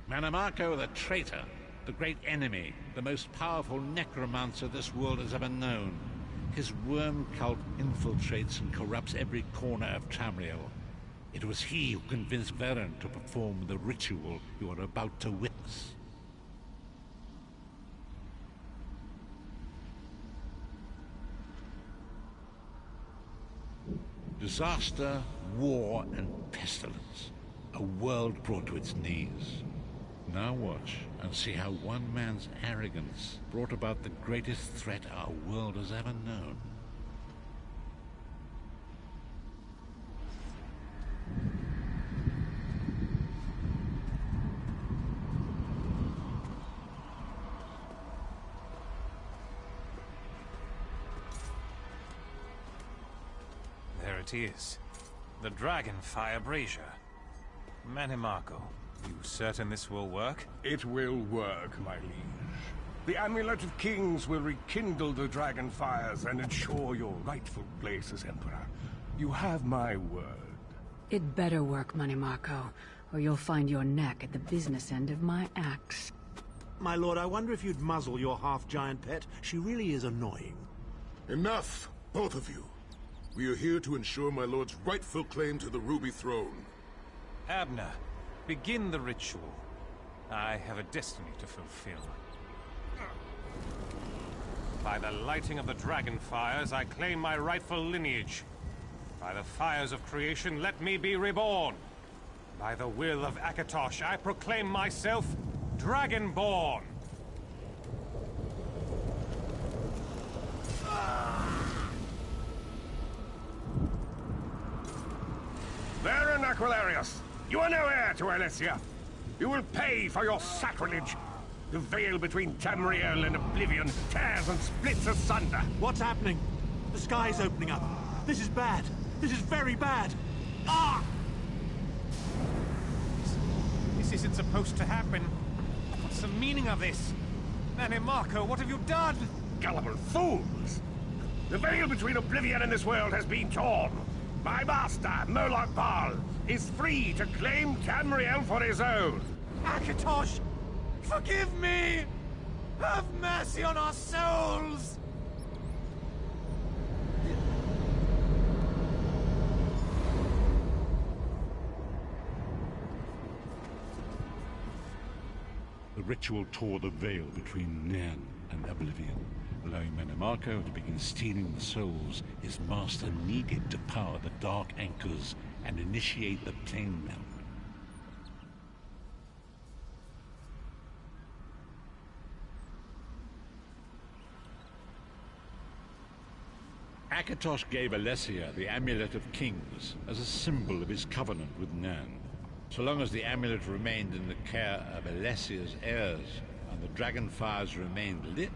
Menimarco the traitor, the great enemy, the most powerful necromancer this world has ever known. His worm cult infiltrates and corrupts every corner of Tamriel. It was he who convinced Veren to perform the ritual you are about to witness. Disaster, war, and pestilence. A world brought to its knees. Now watch and see how one man's arrogance brought about the greatest threat our world has ever known. There it is. The Dragonfire Brazier. Menimarco, you certain this will work? It will work, my liege. The Amulet of Kings will rekindle the Dragonfires and ensure your rightful place as Emperor. You have my word. It better work, Menimarco, or you'll find your neck at the business end of my axe. My lord, I wonder if you'd muzzle your half-giant pet. She really is annoying. Enough, both of you. We are here to ensure my lord's rightful claim to the Ruby Throne. Abner, begin the ritual. I have a destiny to fulfill. By the lighting of the Dragonfires, I claim my rightful lineage. By the fires of creation, let me be reborn. By the will of Akatosh, I proclaim myself Dragonborn. Veren Aquilarius, you are no heir to Elysia. You will pay for your sacrilege. The veil between Tamriel and Oblivion tears and splits asunder. What's happening? The sky's opening up. This is bad. This is very bad. Ah! This isn't supposed to happen. What's the meaning of this? Menimarco, what have you done? Gullible fools! The veil between Oblivion and this world has been torn. My master, Moloch Baal, is free to claim Tamriel for his own. Akatosh, forgive me! Have mercy on our souls! the ritual tore the veil between Nan and Oblivion, allowing Manimarco to begin stealing the souls his master needed to power the Dark Anchors and initiate the plane melt. Akatosh gave Alessia the Amulet of Kings as a symbol of his covenant with Nan. So long as the amulet remained in the care of Alessia's heirs and the dragon fires remained lit,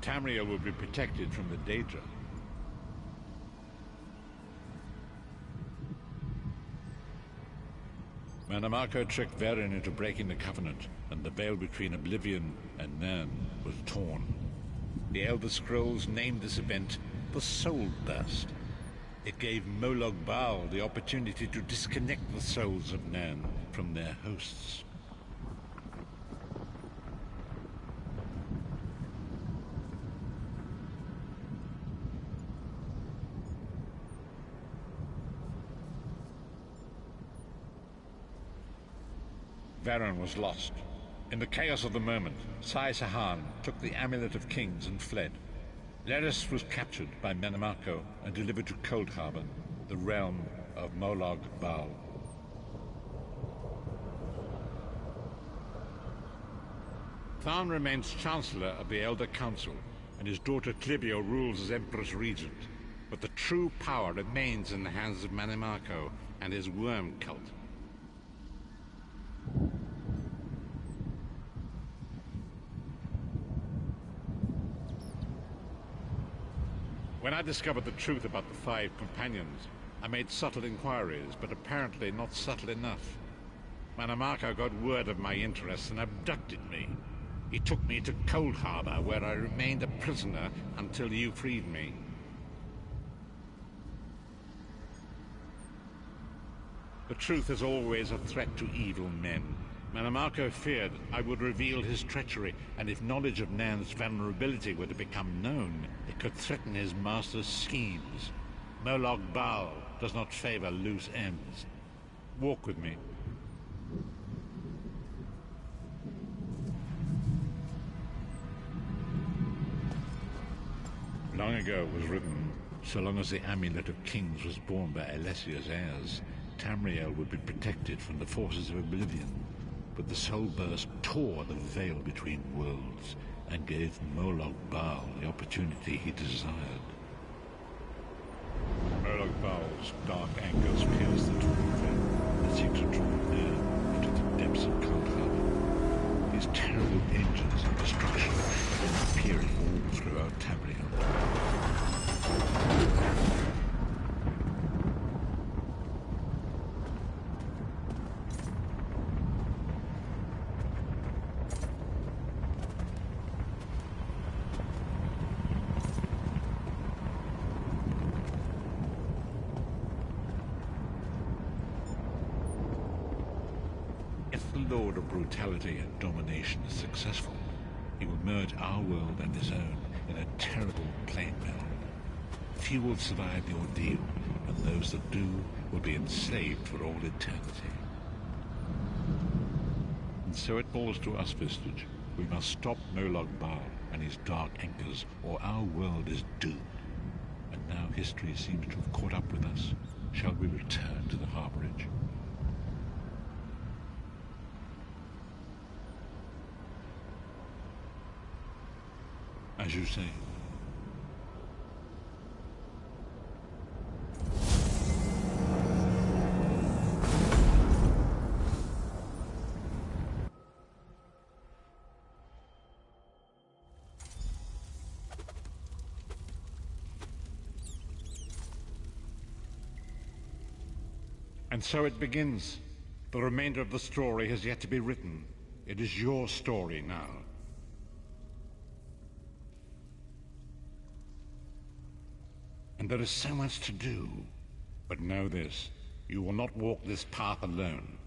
Tamriel would be protected from the Daedra. Manimarco tricked Varen into breaking the covenant, and the veil between Oblivion and Nan was torn. The Elder Scrolls named this event the Soul Burst. It gave Molag Bal the opportunity to disconnect the souls of Nan from their hosts. Varen was lost. In the chaos of the moment, Sai Sahan took the Amulet of Kings and fled. Leris was captured by Manimarco and delivered to Cold Harbor, the realm of Molag Bal. Tharn remains Chancellor of the Elder Council, and his daughter Clivio rules as Empress Regent. But the true power remains in the hands of Manimarco and his worm cult. When I discovered the truth about the 5 companions, I made subtle inquiries, but apparently not subtle enough. Manimarco got word of my interests and abducted me. He took me to Cold Harbor, where I remained a prisoner until you freed me. The truth is always a threat to evil men. Manimarco feared I would reveal his treachery, and if knowledge of Nan's vulnerability were to become known, it could threaten his master's schemes. Molag Bal does not favor loose ends. Walk with me. Long ago it was written, so long as the Amulet of Kings was borne by Alessia's heirs, Tamriel would be protected from the forces of Oblivion. But the Soul Burst tore the veil between worlds and gave Molag Bal the opportunity he desired. Molag Bal's dark anchors pierced the torn veil and seemed to draw Nan into the depths of Cold Harbor. These terrible engines of destruction were appearing all throughout Tamriel. Lord of brutality and domination is successful, he will merge our world and his own in a terrible plane melt. Few will survive the ordeal, and those that do will be enslaved for all eternity. And so it falls to us, Vistage. We must stop Molag Bal and his dark anchors, or our world is doomed. And now history seems to have caught up with us. Shall we return to the harborage? As you say. And so it begins. The remainder of the story has yet to be written. It is your story now. And there is so much to do. But know this, you will not walk this path alone.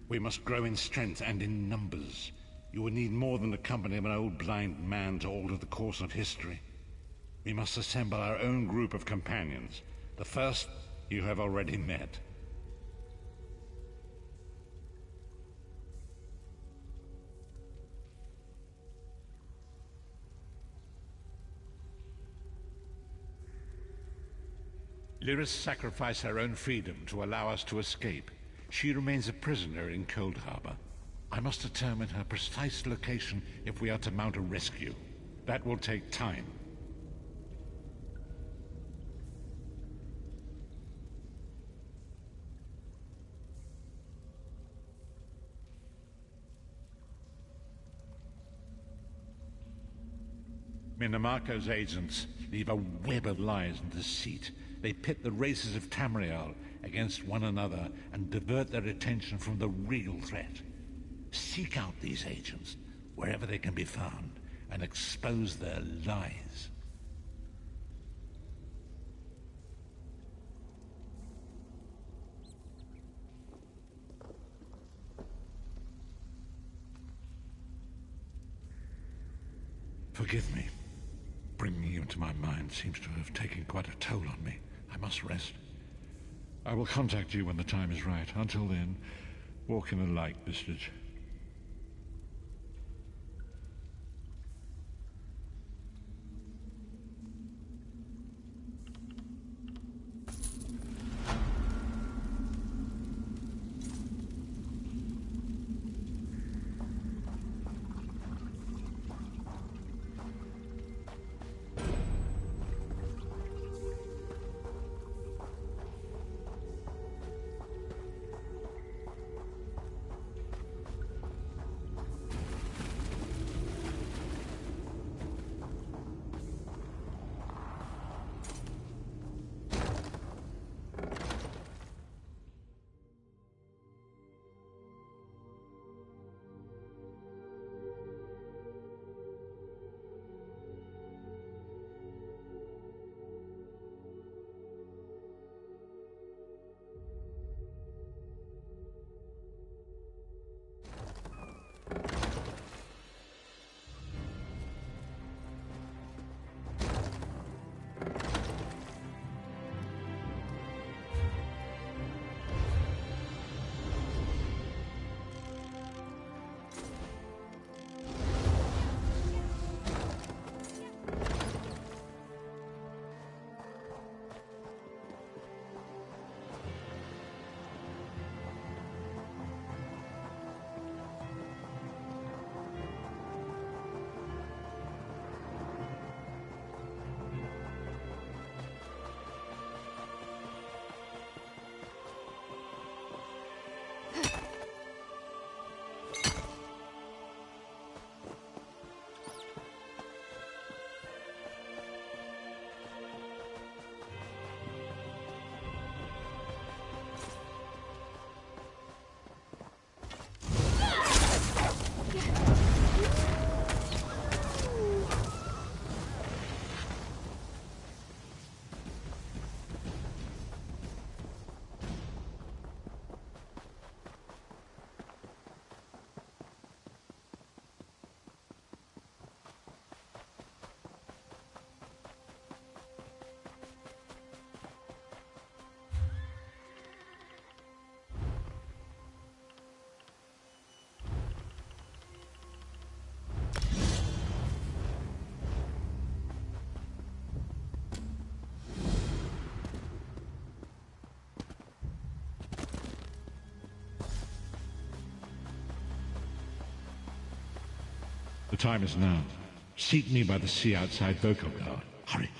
We must grow in strength and in numbers. You will need more than the company of an old blind man to alter the course of history. We must assemble our own group of companions. The first you have already met. Lyris sacrificed her own freedom to allow us to escape. She remains a prisoner in Cold Harbor. I must determine her precise location if we are to mount a rescue. That will take time. Minimarco's agents leave a web of lies and deceit. They pit the races of Tamriel against one another and divert their attention from the real threat. Seek out these agents, wherever they can be found, and expose their lies. Forgive me. Bringing you into my mind seems to have taken quite a toll on me. I must rest. I will contact you when the time is right. Until then, walk in the light, Vistage. The time is now. Seek me by the sea outside Lethal-Jezebel. Hurry.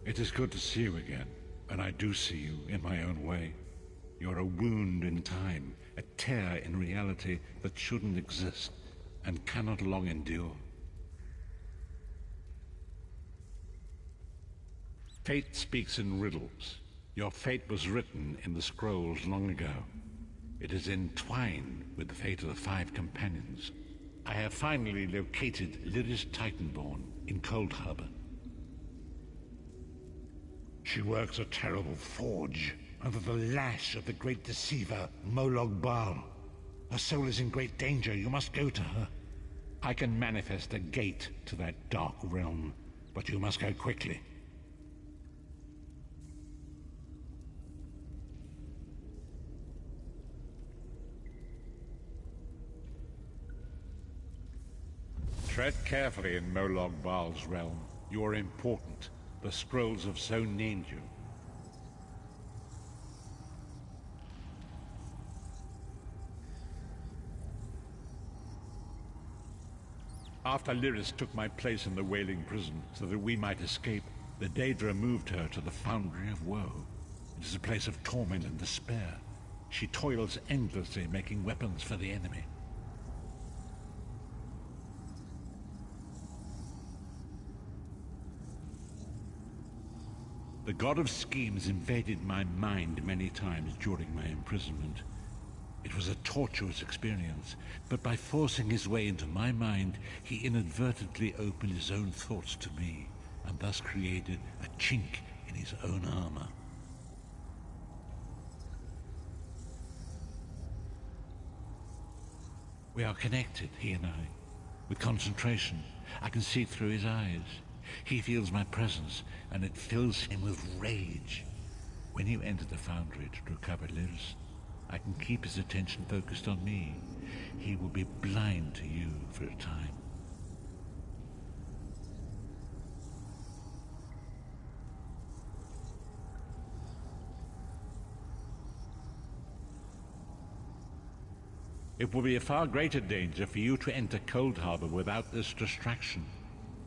It is good to see you again, and I do see you in my own way. You're a wound in time, a tear in reality that shouldn't exist and cannot long endure. Fate speaks in riddles. Your fate was written in the scrolls long ago. It is entwined with the fate of the 5 companions. I have finally located Lyris Titanborn in Cold Harbor. She works a terrible forge under the lash of the great deceiver, Molog Baal. Her soul is in great danger. You must go to her. I can manifest a gate to that dark realm, but you must go quickly. Tread carefully in Molog Baal's realm. You are important. The scrolls have so named you. After Lyris took my place in the Wailing Prison so that we might escape, the Daedra moved her to the Foundry of Woe. It is a place of torment and despair. She toils endlessly making weapons for the enemy. The God of Schemes invaded my mind many times during my imprisonment. It was a tortuous experience, but by forcing his way into my mind, he inadvertently opened his own thoughts to me, and thus created a chink in his own armor. We are connected, he and I. With concentration, I can see through his eyes. He feels my presence, and it fills him with rage. When you enter the Foundry to recover Lyris, I can keep his attention focused on me. He will be blind to you for a time. It will be a far greater danger for you to enter Cold Harbor without this distraction.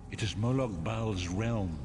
It is Molog Baal's realm.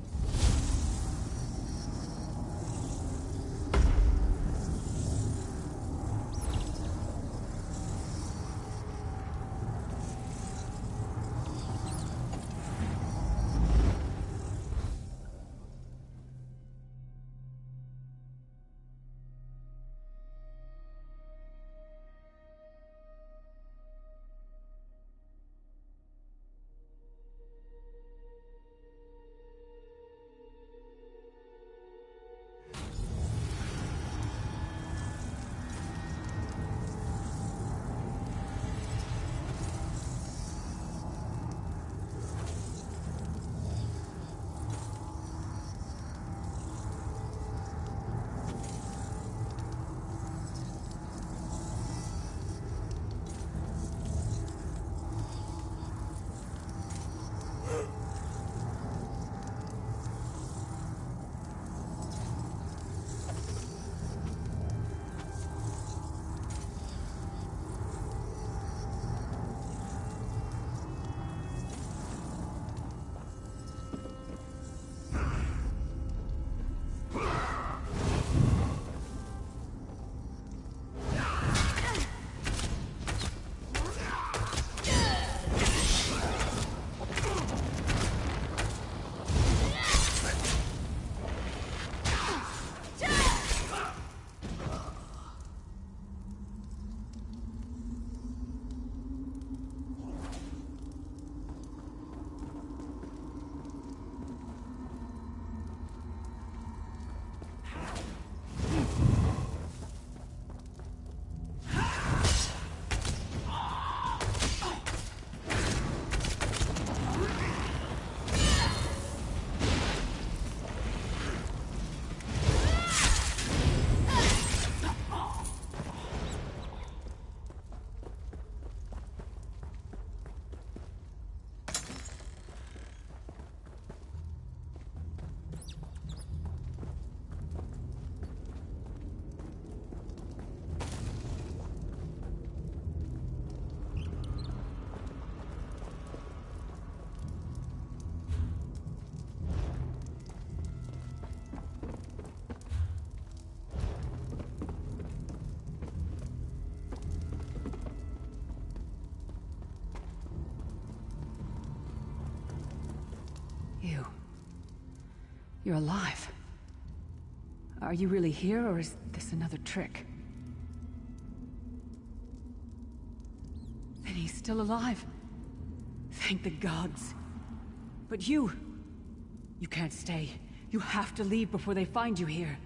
You're alive. Are you really here, or is this another trick? Then he's still alive. Thank the gods. But you can't stay. You have to leave before they find you here.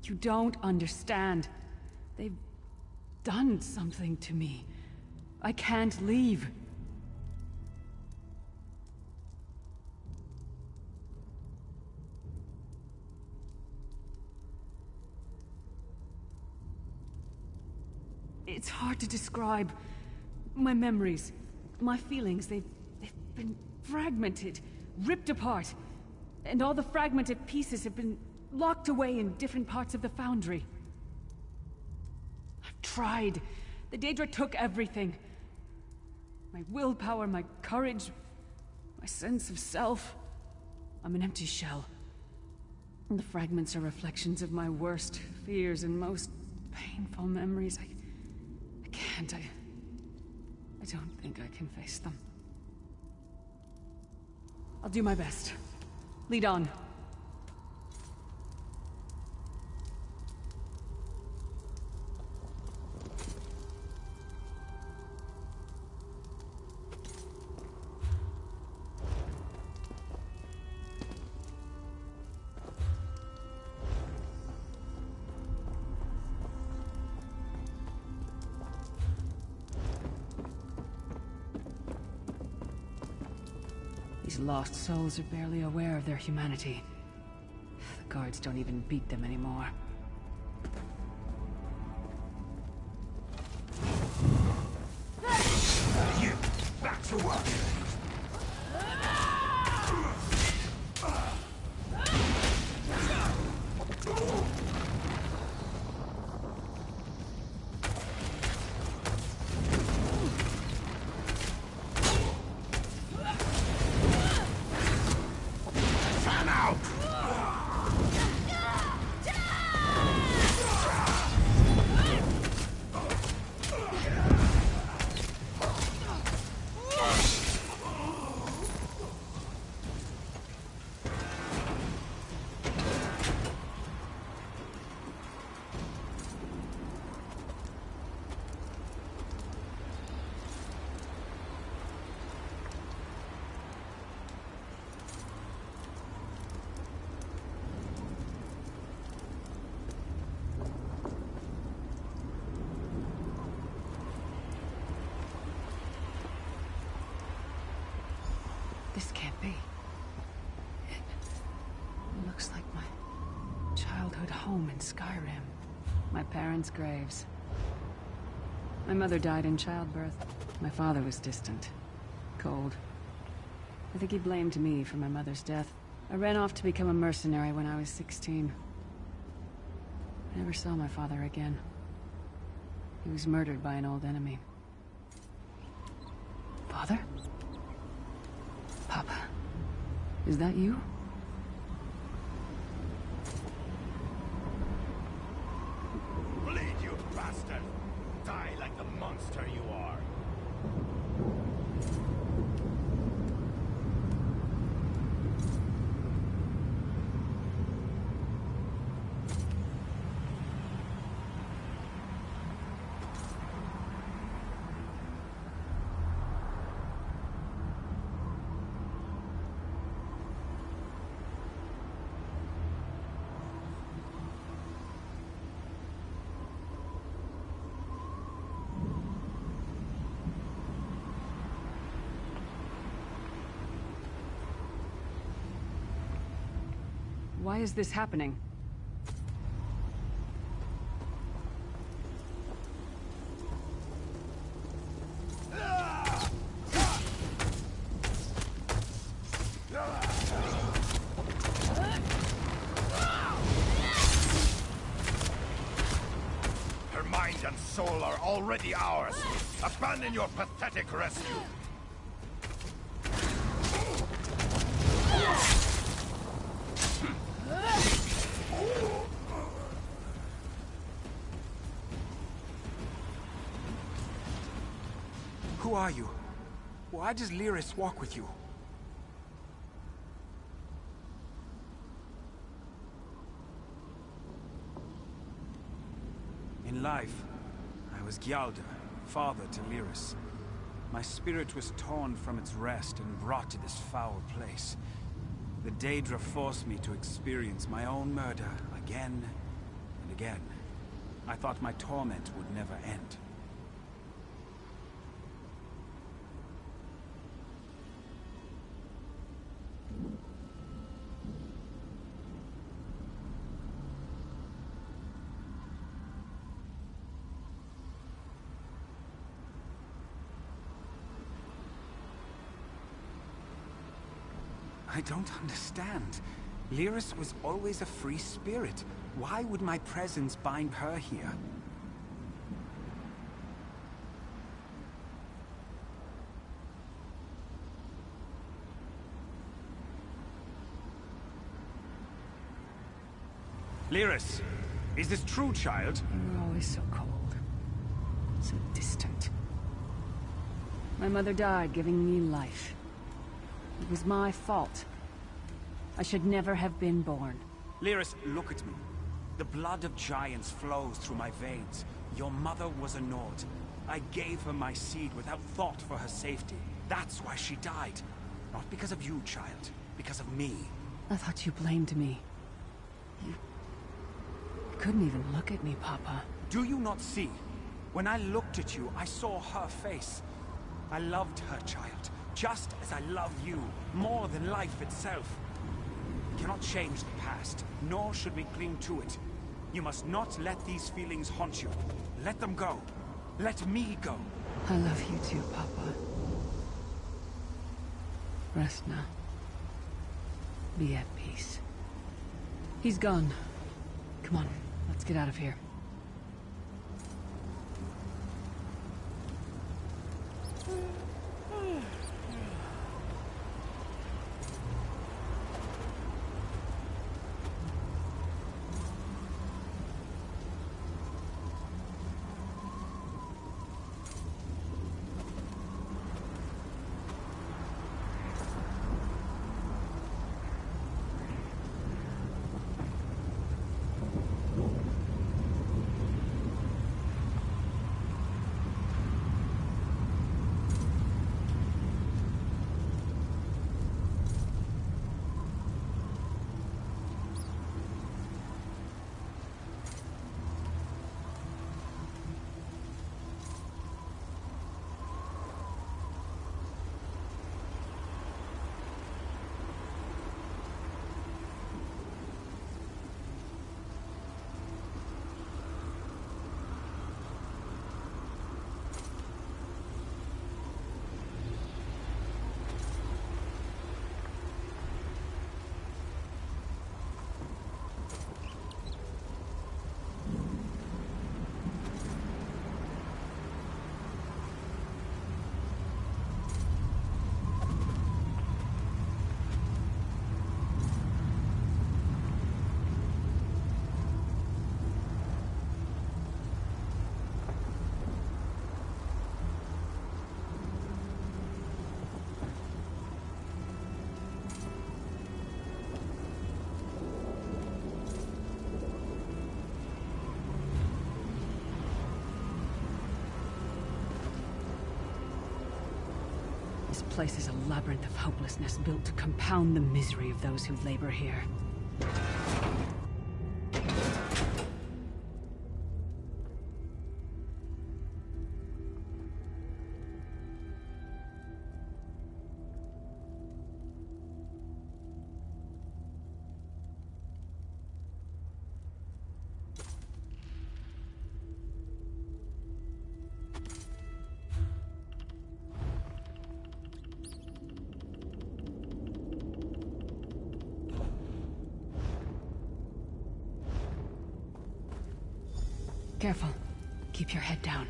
You don't understand. They've done something to me. I can't leave. It's hard to describe. My memories, my feelings, they've been fragmented, ripped apart. And all the fragmented pieces have been locked away in different parts of the Foundry. I've tried. The Daedra took everything. My willpower, my courage, my sense of self. I'm an empty shell. And the fragments are reflections of my worst fears and most painful memories. I can't. I don't think I can face them. I'll do my best. Lead on. These lost souls are barely aware of their humanity. The guards don't even beat them anymore. You, back to work! This can't be. It looks like my childhood home in Skyrim. My parents' graves. My mother died in childbirth. My father was distant. Cold. I think he blamed me for my mother's death. I ran off to become a mercenary when I was 16. I never saw my father again. He was murdered by an old enemy. Father? Papa, is that you? Bleed, you bastard! Die like the monster you are! Why is this happening? Her mind and soul are already ours. Abandon your pathetic rescue. Who are you? Why does Lyris walk with you? in life, I was Gyalda, father to Lyris. My spirit was torn from its rest and brought to this foul place. The Daedra forced me to experience my own murder again and again. I thought my torment would never end. I don't understand. Lyris was always a free spirit. Why would my presence bind her here? Lyris, is this true, child? You were always so cold. So distant. My mother died giving me life. It was my fault. I should never have been born. Lyris, look at me. The blood of giants flows through my veins. Your mother was a Nord. I gave her my seed without thought for her safety. That's why she died. Not because of you, child. Because of me. I thought you blamed me. You couldn't even look at me, Papa. Do you not see? When I looked at you, I saw her face. I loved her, child. Just as I love you, more than life itself. We cannot change the past, nor should we cling to it. You must not let these feelings haunt you. Let them go. Let me go. I love you too, Papa. Rest now. Be at peace. He's gone. Come on, let's get out of here. This place is a labyrinth of hopelessness built to compound the misery of those who labor here. Careful. Keep your head down.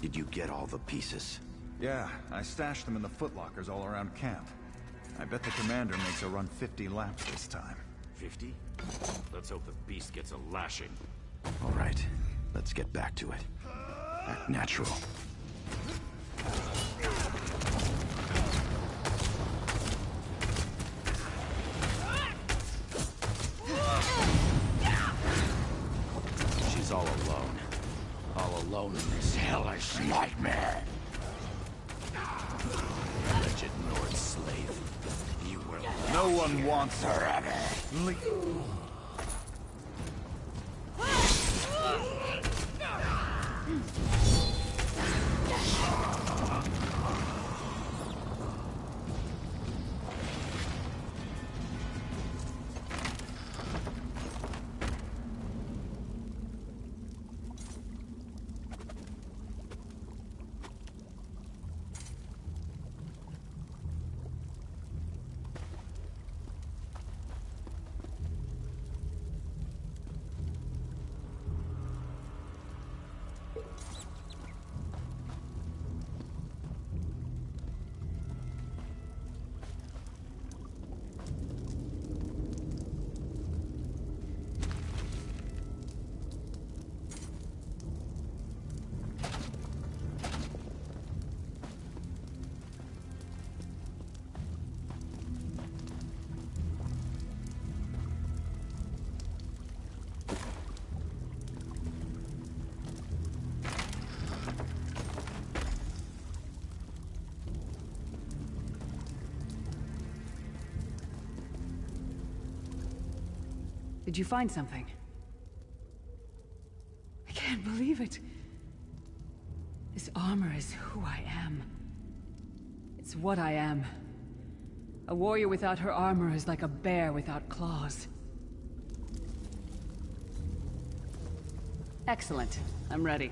Did you get all the pieces? Yeah, I stashed them in the footlockers all around camp. I bet the commander makes her run 50 laps this time. 50? Let's hope the beast gets a lashing. All right, let's get back to it. Act natural. She's all alone. All alone in this hellish nightmare. Wretched Nord slave. You will No one wants her. forever. Did you find something? I can't believe it. This armor is who I am. It's what I am. A warrior without her armor is like a bear without claws. Excellent. I'm ready.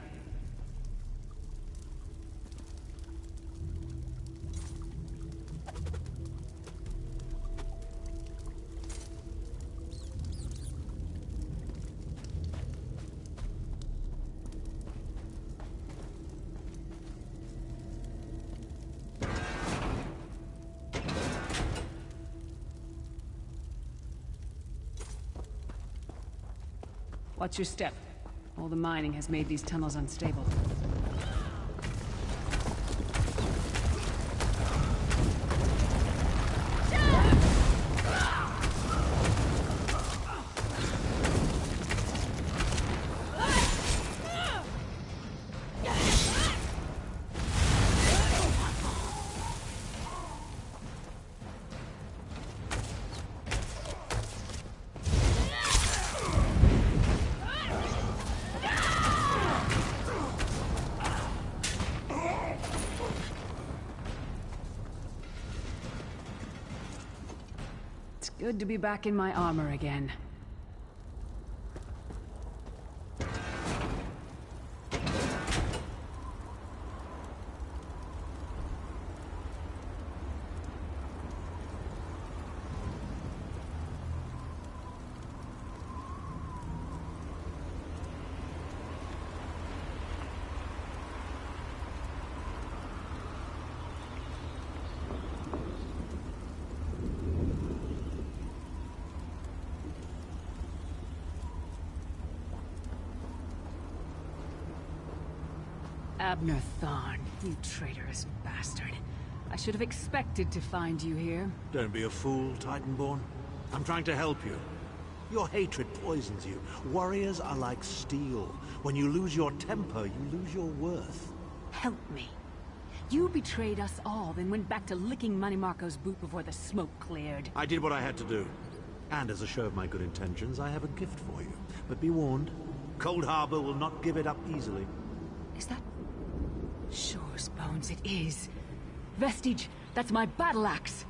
Watch your step. All the mining has made these tunnels unstable. Good to be back in my armor again. Abner Thorn, you traitorous bastard. I should have expected to find you here. Don't be a fool, Titanborn. I'm trying to help you. Your hatred poisons you. Warriors are like steel. When you lose your temper, you lose your worth. Help me. You betrayed us all, then went back to licking Money Marco's boot before the smoke cleared. I did what I had to do. And as a show of my good intentions, I have a gift for you. But be warned, Cold Harbor will not give it up easily. Is that... Shore's bones, it is. Vestige, that's my battle axe.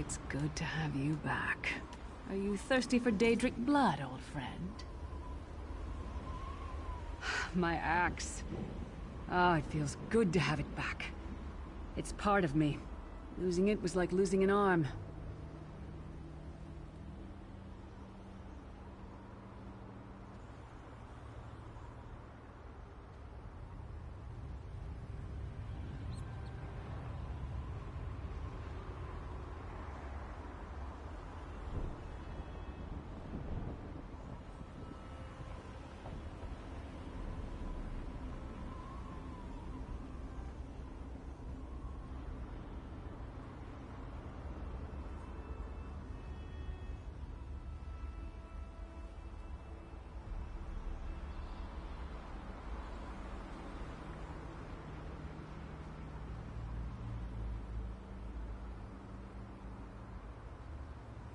It's good to have you back. Are you thirsty for Daedric blood, old friend? My axe. Oh, it feels good to have it back. It's part of me. Losing it was like losing an arm.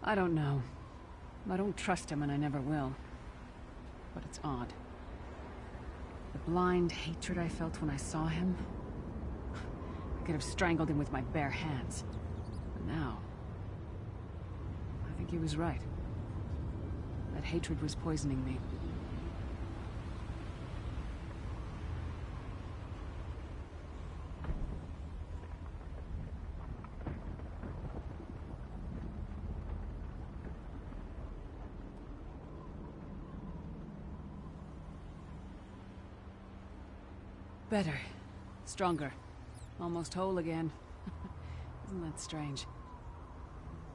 I don't know. I don't trust him and I never will. But it's odd. The blind hatred I felt when I saw him... I could have strangled him with my bare hands. But now... I think he was right. That hatred was poisoning me. Better. Stronger. Almost whole again. Isn't that strange?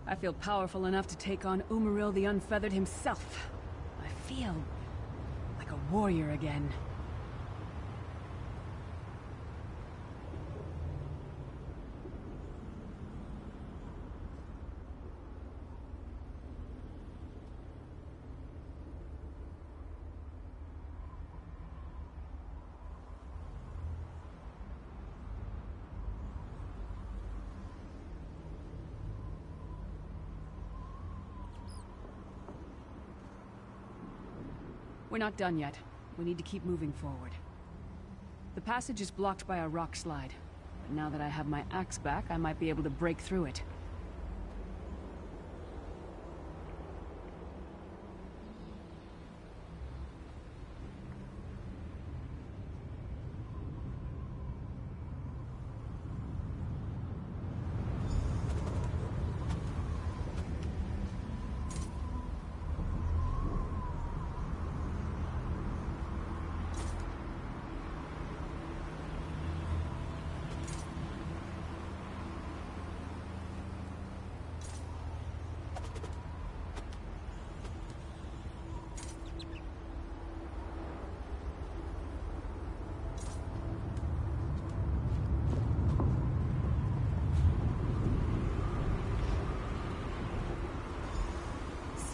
I feel powerful enough to take on Umaril the Unfeathered himself. I feel like a warrior again. We're not done yet. We need to keep moving forward. The passage is blocked by a rock slide, but now that I have my axe back, I might be able to break through it.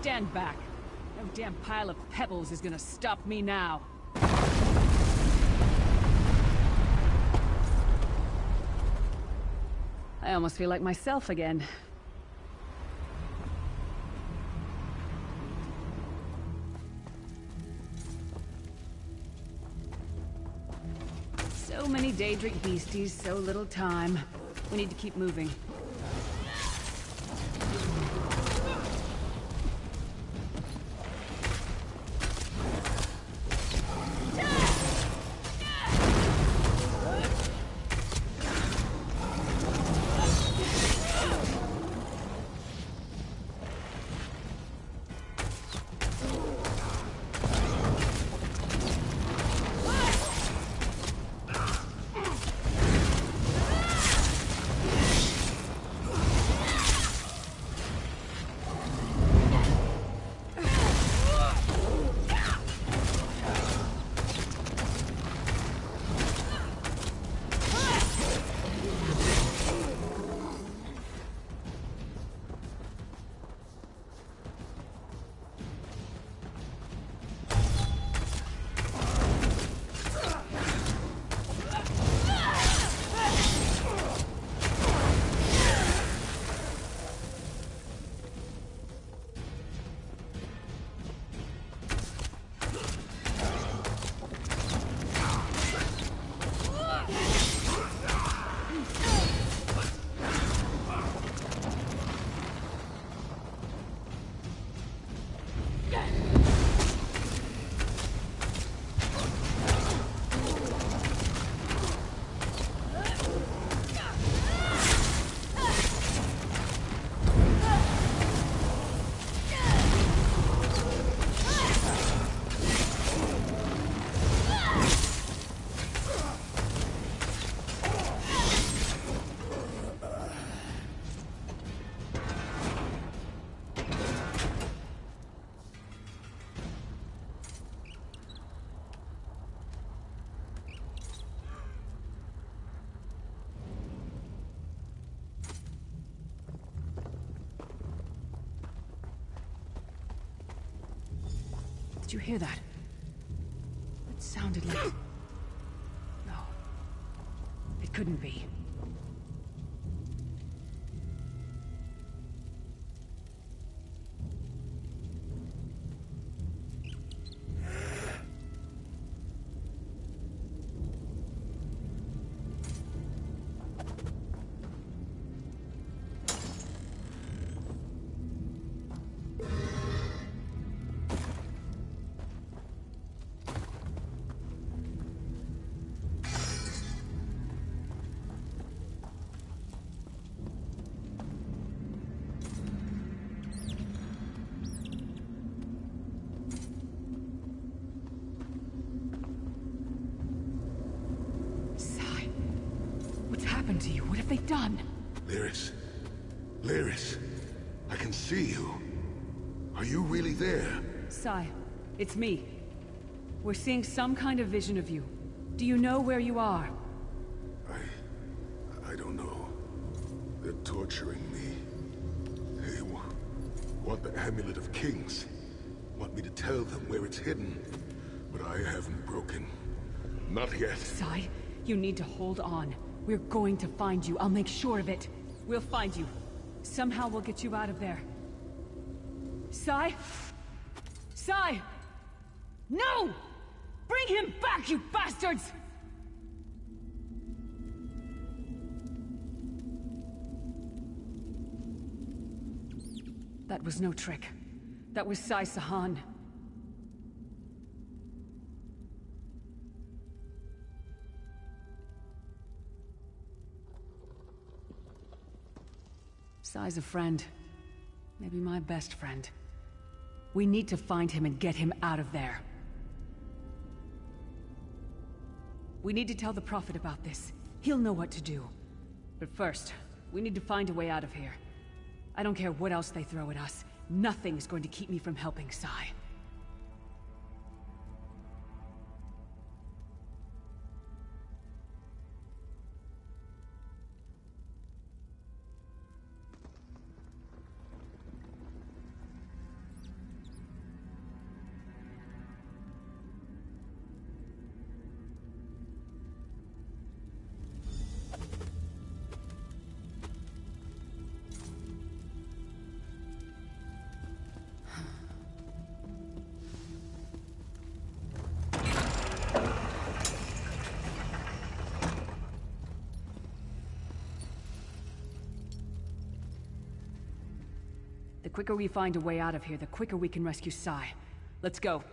Stand back. No damn pile of pebbles is gonna stop me now. I almost feel like myself again. So many Daedric beasties, so little time. We need to keep moving. Did you hear that? It sounded like... No. It couldn't be. To you? What have they done? Lyris. Lyris. I can see you. Are you really there? Sai, it's me. We're seeing some kind of vision of you. Do you know where you are? I don't know. They're torturing me. They want the Amulet of Kings. Want me to tell them where it's hidden. But I haven't broken. Not yet. Sai, you need to hold on. We're going to find you. I'll make sure of it. We'll find you. Somehow we'll get you out of there. Sai? Sai! No! Bring him back, you bastards! That was no trick. That was Sai Sahan. Sai's a friend. Maybe my best friend. We need to find him and get him out of there. We need to tell the Prophet about this. He'll know what to do. But first, we need to find a way out of here. I don't care what else they throw at us. Nothing's going to keep me from helping Sai. The quicker we find a way out of here, the quicker we can rescue Sai. Let's go.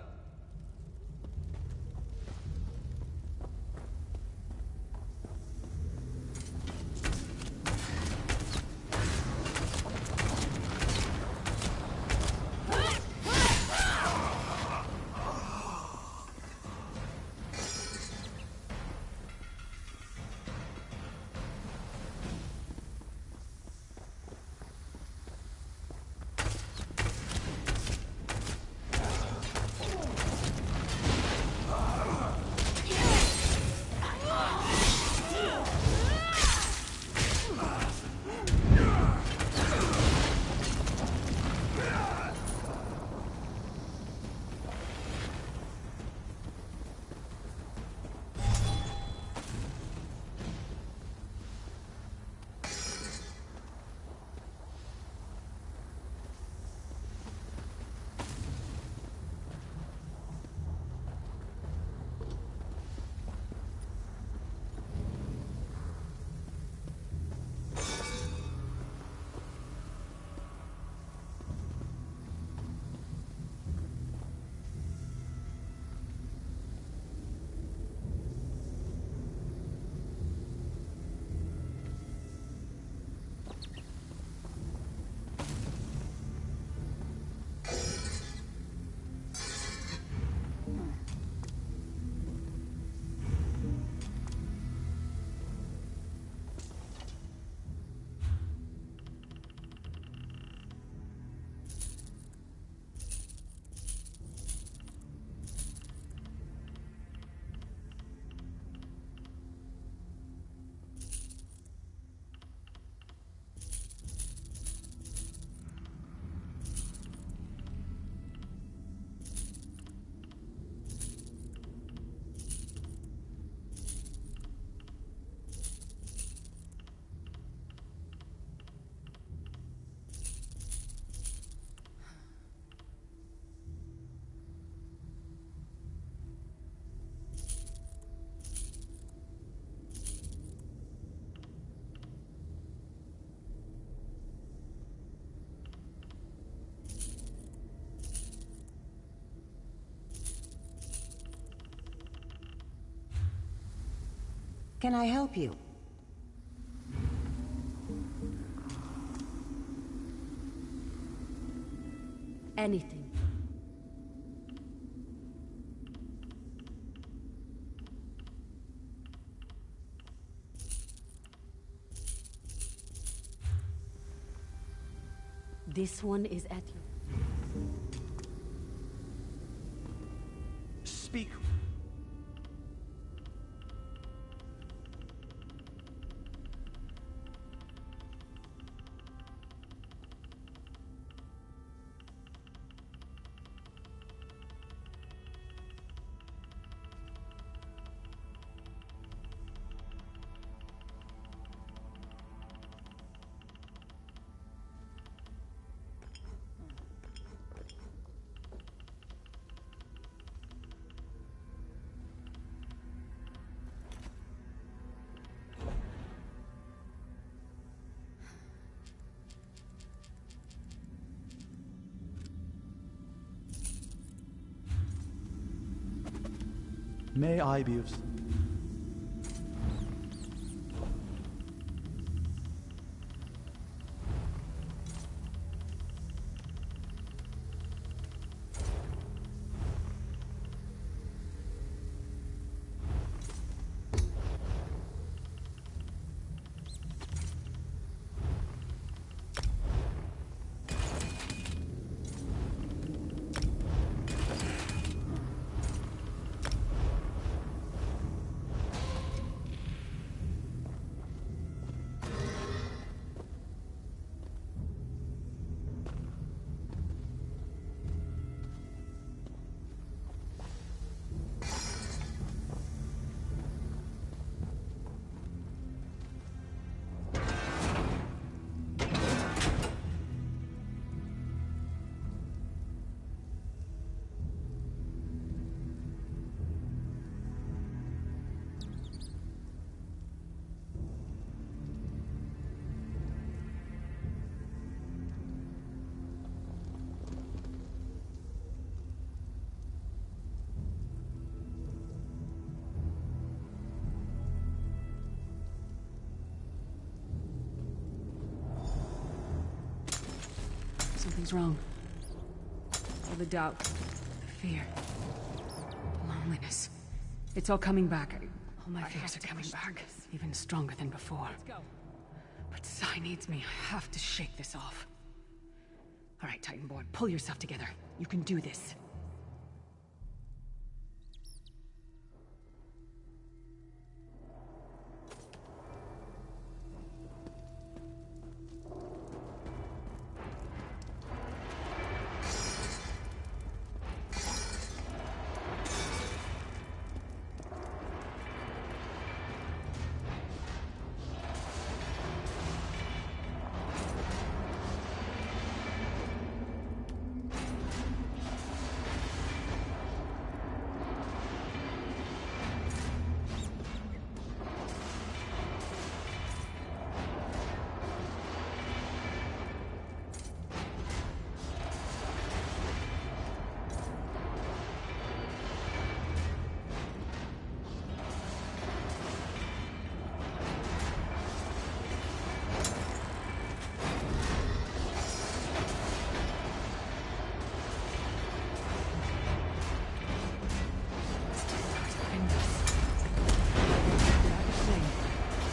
Can I help you? Anything. This one is at you. Speak. May I be of... Something's wrong. All the doubt, the fear, the loneliness. It's all coming back. All my fears are coming back, even stronger than before. Let's go. But Sai needs me. I have to shake this off. All right, Titanborn, pull yourself together. You can do this.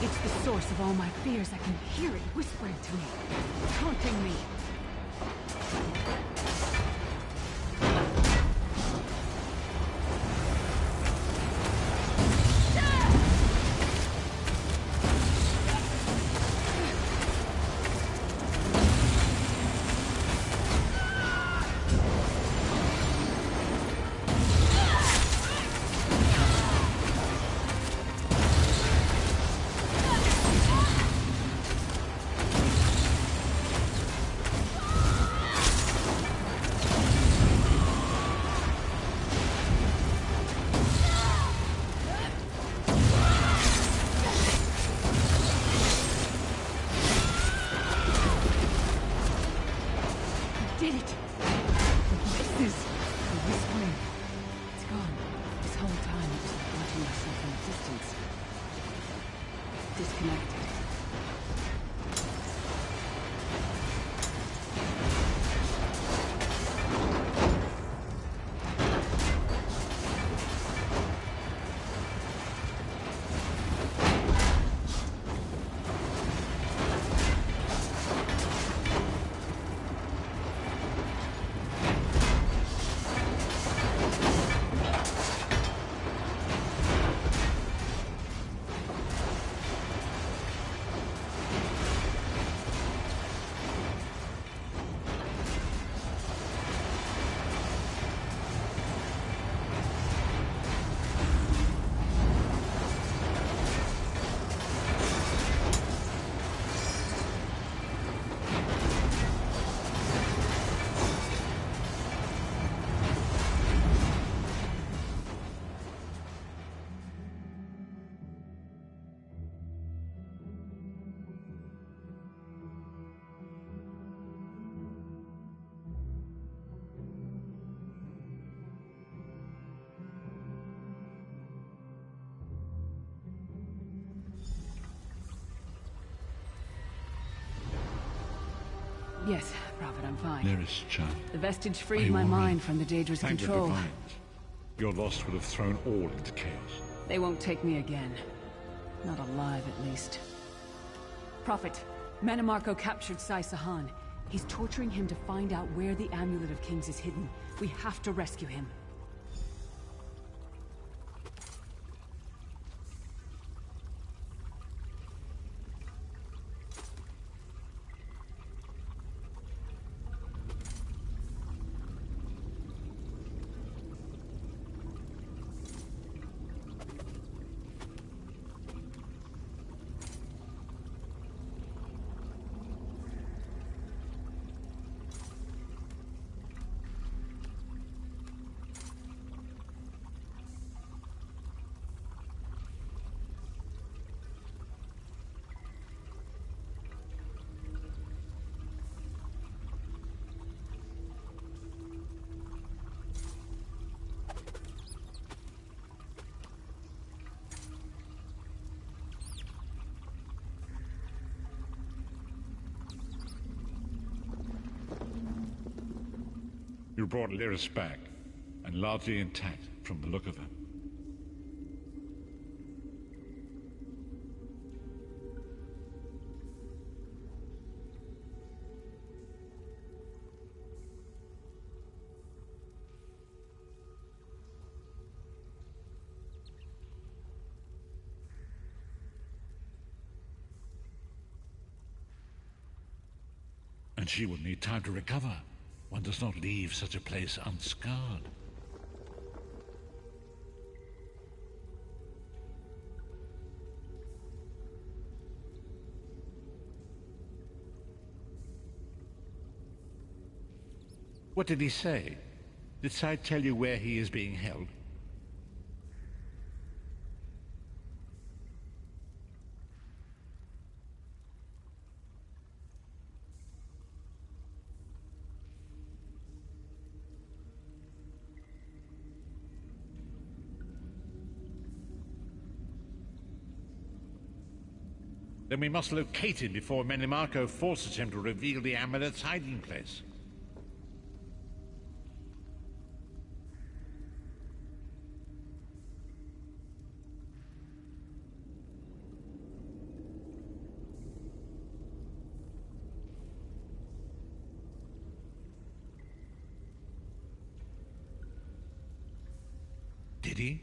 It's the source of all my fears. I can hear it whispering to me, taunting me. connected. Yes, Prophet, I'm fine. Nearest child. The vestige freed my mind from the Daedra's Thank control. the divines. Your loss would have thrown all into chaos. They won't take me again. Not alive, at least. Prophet, Mannimarco captured Sai Sahan. He's torturing him to find out where the Amulet of Kings is hidden. We have to rescue him. You brought Lyris back, and largely intact from the look of her. And she would need time to recover. One does not leave such a place unscarred. What did he say? Did Sai tell you where he is being held? Then we must locate him before Mannimarco forces him to reveal the amulet's hiding place. Did he?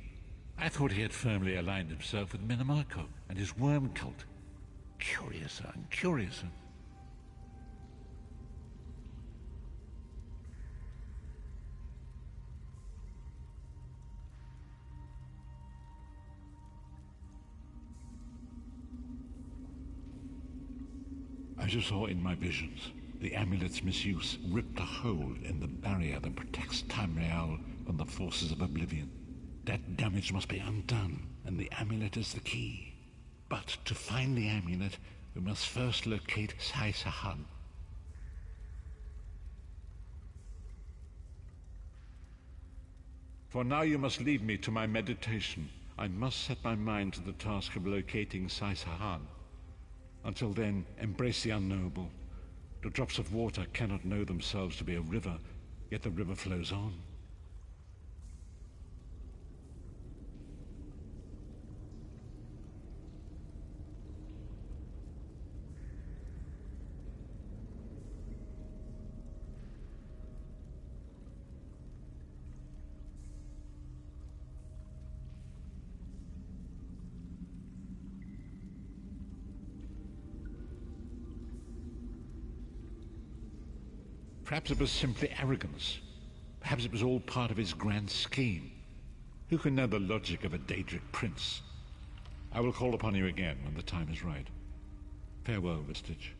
I thought he had firmly aligned himself with Mannimarco and his worm cult. Curiouser and curiouser. I just saw in my visions the amulet's misuse ripped a hole in the barrier that protects Tamriel from the forces of oblivion. That damage must be undone, and the amulet is the key. But to find the amulet, we must first locate Sai Sahan. For now you must leave me to my meditation. I must set my mind to the task of locating Sai Sahan. Until then, embrace the unknowable. The drops of water cannot know themselves to be a river, yet the river flows on. Perhaps it was simply arrogance. Perhaps it was all part of his grand scheme. Who can know the logic of a Daedric prince? I will call upon you again when the time is right. Farewell, Vestige.